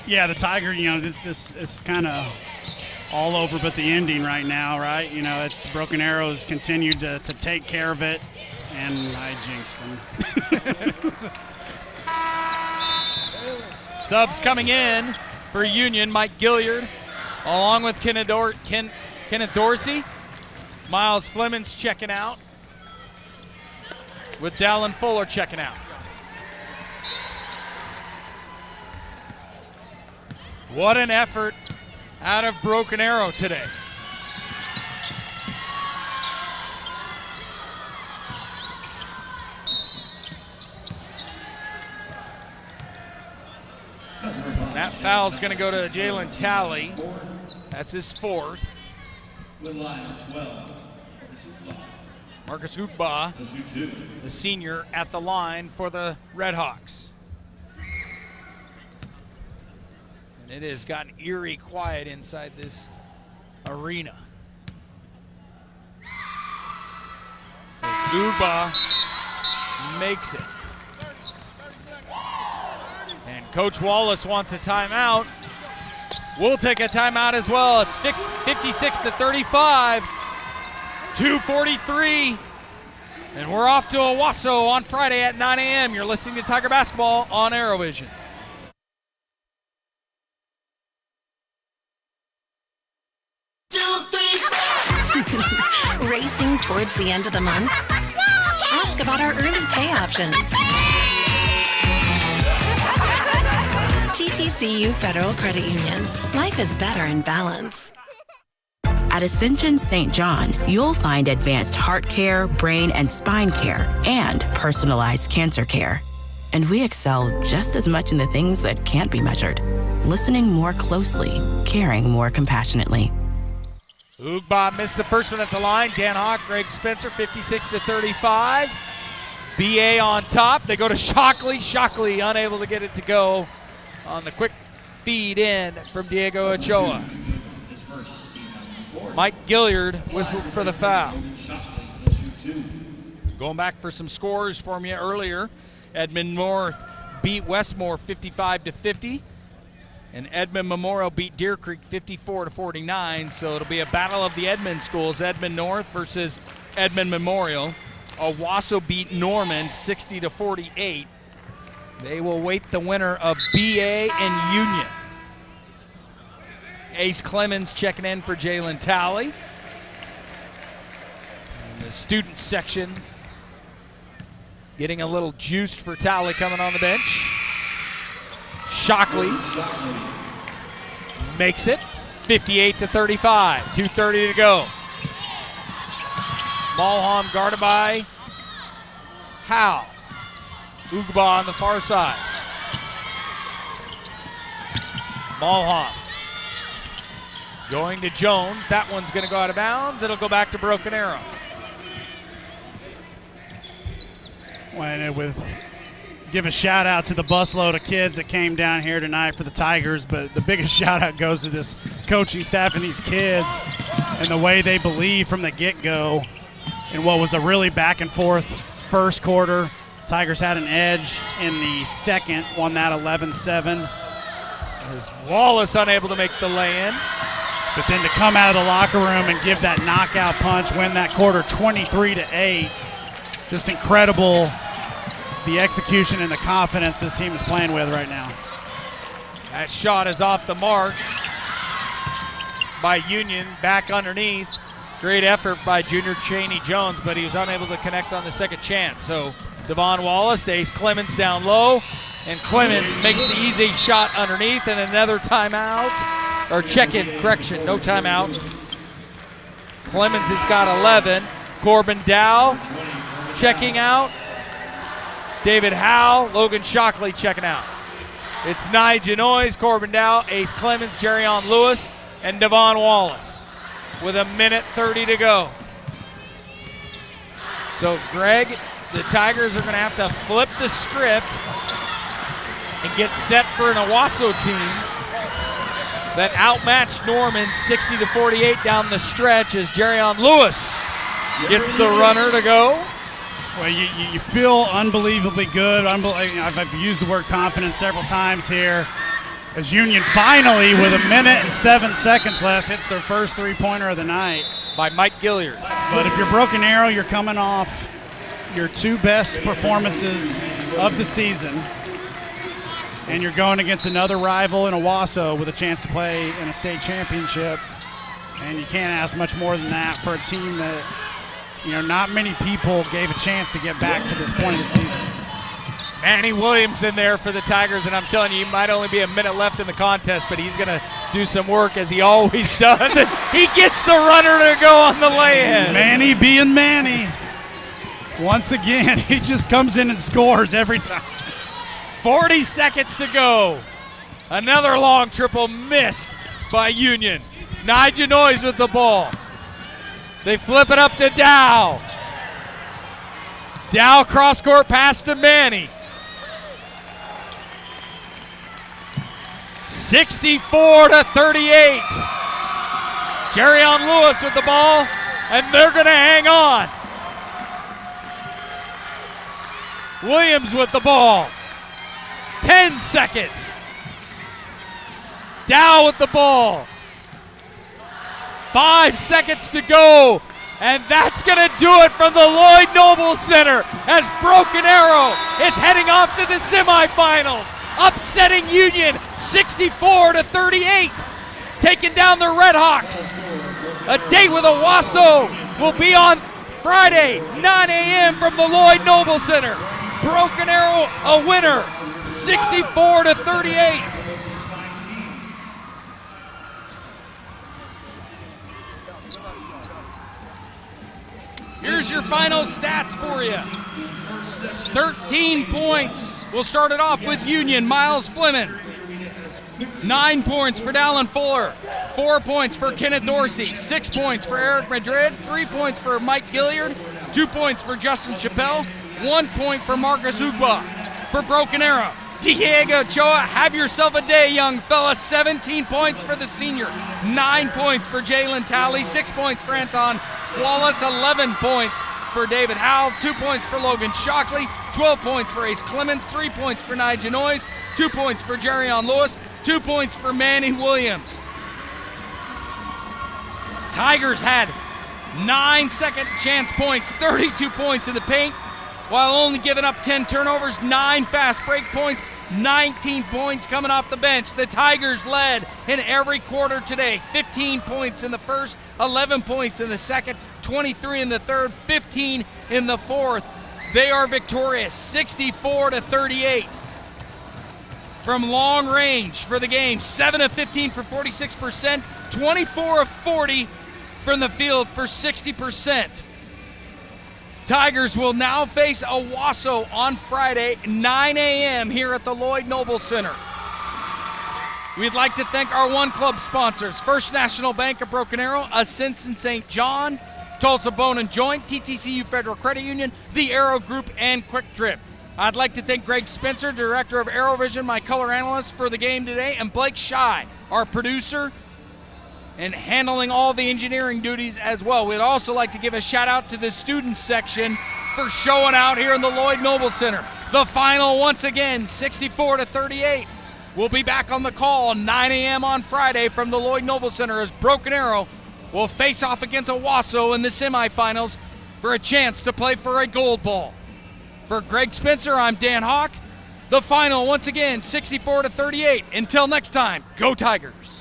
Yeah, the Tiger, it's kind of all over but the ending right now, right? It's Broken Arrows continued to take care of it, and I jinxed them. Subs coming in for Union, Mike Gilliard, along with Kenneth Dorsey. Miles Flemings checking out, with Dallin Fuller checking out. What an effort out of Broken Arrow today. That foul's going to go to Jalen Talley. That's his 4th. Marcus Ugba, the senior, at the line for the Redhawks. And it has gotten eerie quiet inside this arena. As Uba makes it. And Coach Wallace wants a timeout. We'll take a timeout as well. It's 56-35, 2:43. And we're off to Owasso on Friday at 9 a.m. You're listening to Tiger Basketball on ArrowVision. Racing towards the end of the month? Ask about our early pay options. TTCU Federal Credit Union. Life is better in balance. At Ascension St. John, you'll find advanced heart care, brain and spine care, and personalized cancer care. And we excel just as much in the things that can't be measured. Listening more closely, caring more compassionately. Ugba missed the first one at the line. Dan Hawk, Greg Spencer, 56-35. BA on top. They go to Shockley. Shockley unable to get it to go on the quick feed in from Diego Ochoa. Mike Gilliard whistled for the foul. Going back for some scores from you earlier. Edmond North beat Westmore 55-50. And Edmond Memorial beat Deer Creek 54-49. So it'll be a battle of the Edmond schools. Edmond North versus Edmond Memorial. Owasso beat Norman 60-48. They will wait the winner of BA and Union. Ace Clemens checking in for Jalen Talley. And the student section getting a little juiced for Talley coming on the bench. Shockley makes it 58-35, 2:30 to go. Mulholm guarded by Howe. Ugba on the far side. Mulholm going to Jones. That one's going to go out of bounds. It'll go back to Broken Arrow. Give a shout out to the busload of kids that came down here tonight for the Tigers, but the biggest shout out goes to this coaching staff and these kids and the way they believe from the get-go in what was a really back and forth first quarter. Tigers had an edge in the second, won that 11-7. As Wallace unable to make the lay-in. But then to come out of the locker room and give that knockout punch, win that quarter 23-8, just incredible. The execution and the confidence this team is playing with right now. That shot is off the mark by Union, back underneath. Great effort by Junior Cheney Jones, but he was unable to connect on the second chance. So Devon Wallace, Ace Clemens down low, and Clemens makes the easy shot underneath, and another timeout, or check-in, correction, no timeout. Clemens has got 11. Corbin Dow checking out. David Howe, Logan Shockley checking out. It's Nigel Noyes, Corbin Dow, Ace Clemens, Jerryon Lewis, and Devon Wallace with 1:30 to go. So Greg, the Tigers are going to have to flip the script and get set for an Owasso team that outmatched Norman 60-48 down the stretch as Jerryon Lewis gets the runner to go. Well, you feel unbelievably good. I've used the word confidence several times here. As Union finally, with 1 minute and 7 seconds left, hits their first three-pointer of the night. By Mike Gilliard. But if you're Broken Arrow, you're coming off your two best performances of the season. And you're going against another rival in Owasso with a chance to play in a state championship. And you can't ask much more than that for a team that, not many people gave a chance to get back to this point of the season. Manny Williams in there for the Tigers, and I'm telling you, he might only be a minute left in the contest, but he's going to do some work as he always does, and he gets the runner to go on the lay-in. Manny being Manny. Once again, he just comes in and scores every time. 40 seconds to go. Another long triple missed by Union. Nigel Noyes with the ball. They flip it up to Dow. Dow cross-court pass to Manny. 64-38. Jerrion Lewis with the ball, and they're going to hang on. Williams with the ball. 10 seconds. Dow with the ball. 5 seconds to go. And that's going to do it from the Llyod Noble Center as Broken Arrow is heading off to the semifinals, upsetting Union 64-38, taking down the Red Hawks. A date with Owasso will be on Friday, 9 a.m. from the Llyod Noble Center. Broken Arrow a winner, 64-38. Here's your final stats for you. 13 points. We'll start it off with Union, Miles Fleming. 9 points for Dallin Fuller. 4 points for Kenneth Dorsey. 6 points for Eric Madrid. 3 points for Mike Gilliard. 2 points for Justin Chappelle. 1 point for Marcus Ugba. For Broken Arrow, Diego Ochoa, have yourself a day, young fella. 17 points for the senior. 9 points for Jalen Talley. 6 points for Anton Wallace. 11 points for David Howell. 2 points for Logan Shockley. 12 points for Ace Clemens. 3 points for Nigel Noyes. 2 points for Jerrion Lewis. 2 points for Manny Williams. Tigers had 9 second chance points, 32 points in the paint, while only giving up 10 turnovers, 9 fast break points, 19 points coming off the bench. The Tigers led in every quarter today. 15 points in the first, 11 points in the second, 23 in the third, 15 in the fourth. They are victorious, 64-38. From long range for the game, 7 of 15 for 46%, 24 of 40 from the field for 60%. Tigers will now face Owasso on Friday, 9 a.m. here at the Llyod Noble Center. We'd like to thank our One Club sponsors, First National Bank of Broken Arrow, Ascension St. John, Tulsa Bone and Joint, TTCU Federal Credit Union, the Arrow Group, and Quick Trip. I'd like to thank Greg Spencer, Director of ArrowVision, my color analyst for the game today, and Blake Shy, our producer, and handling all the engineering duties as well. We'd also like to give a shout out to the students section for showing out here in the Llyod Noble Center. The final once again, 64-38. We'll be back on the call 9 a.m. on Friday from the Llyod Noble Center as Broken Arrow will face off against Owasso in the semifinals for a chance to play for a gold ball. For Greg Spencer, I'm Dan Hawk. The final once again, 64-38. Until next time, go Tigers.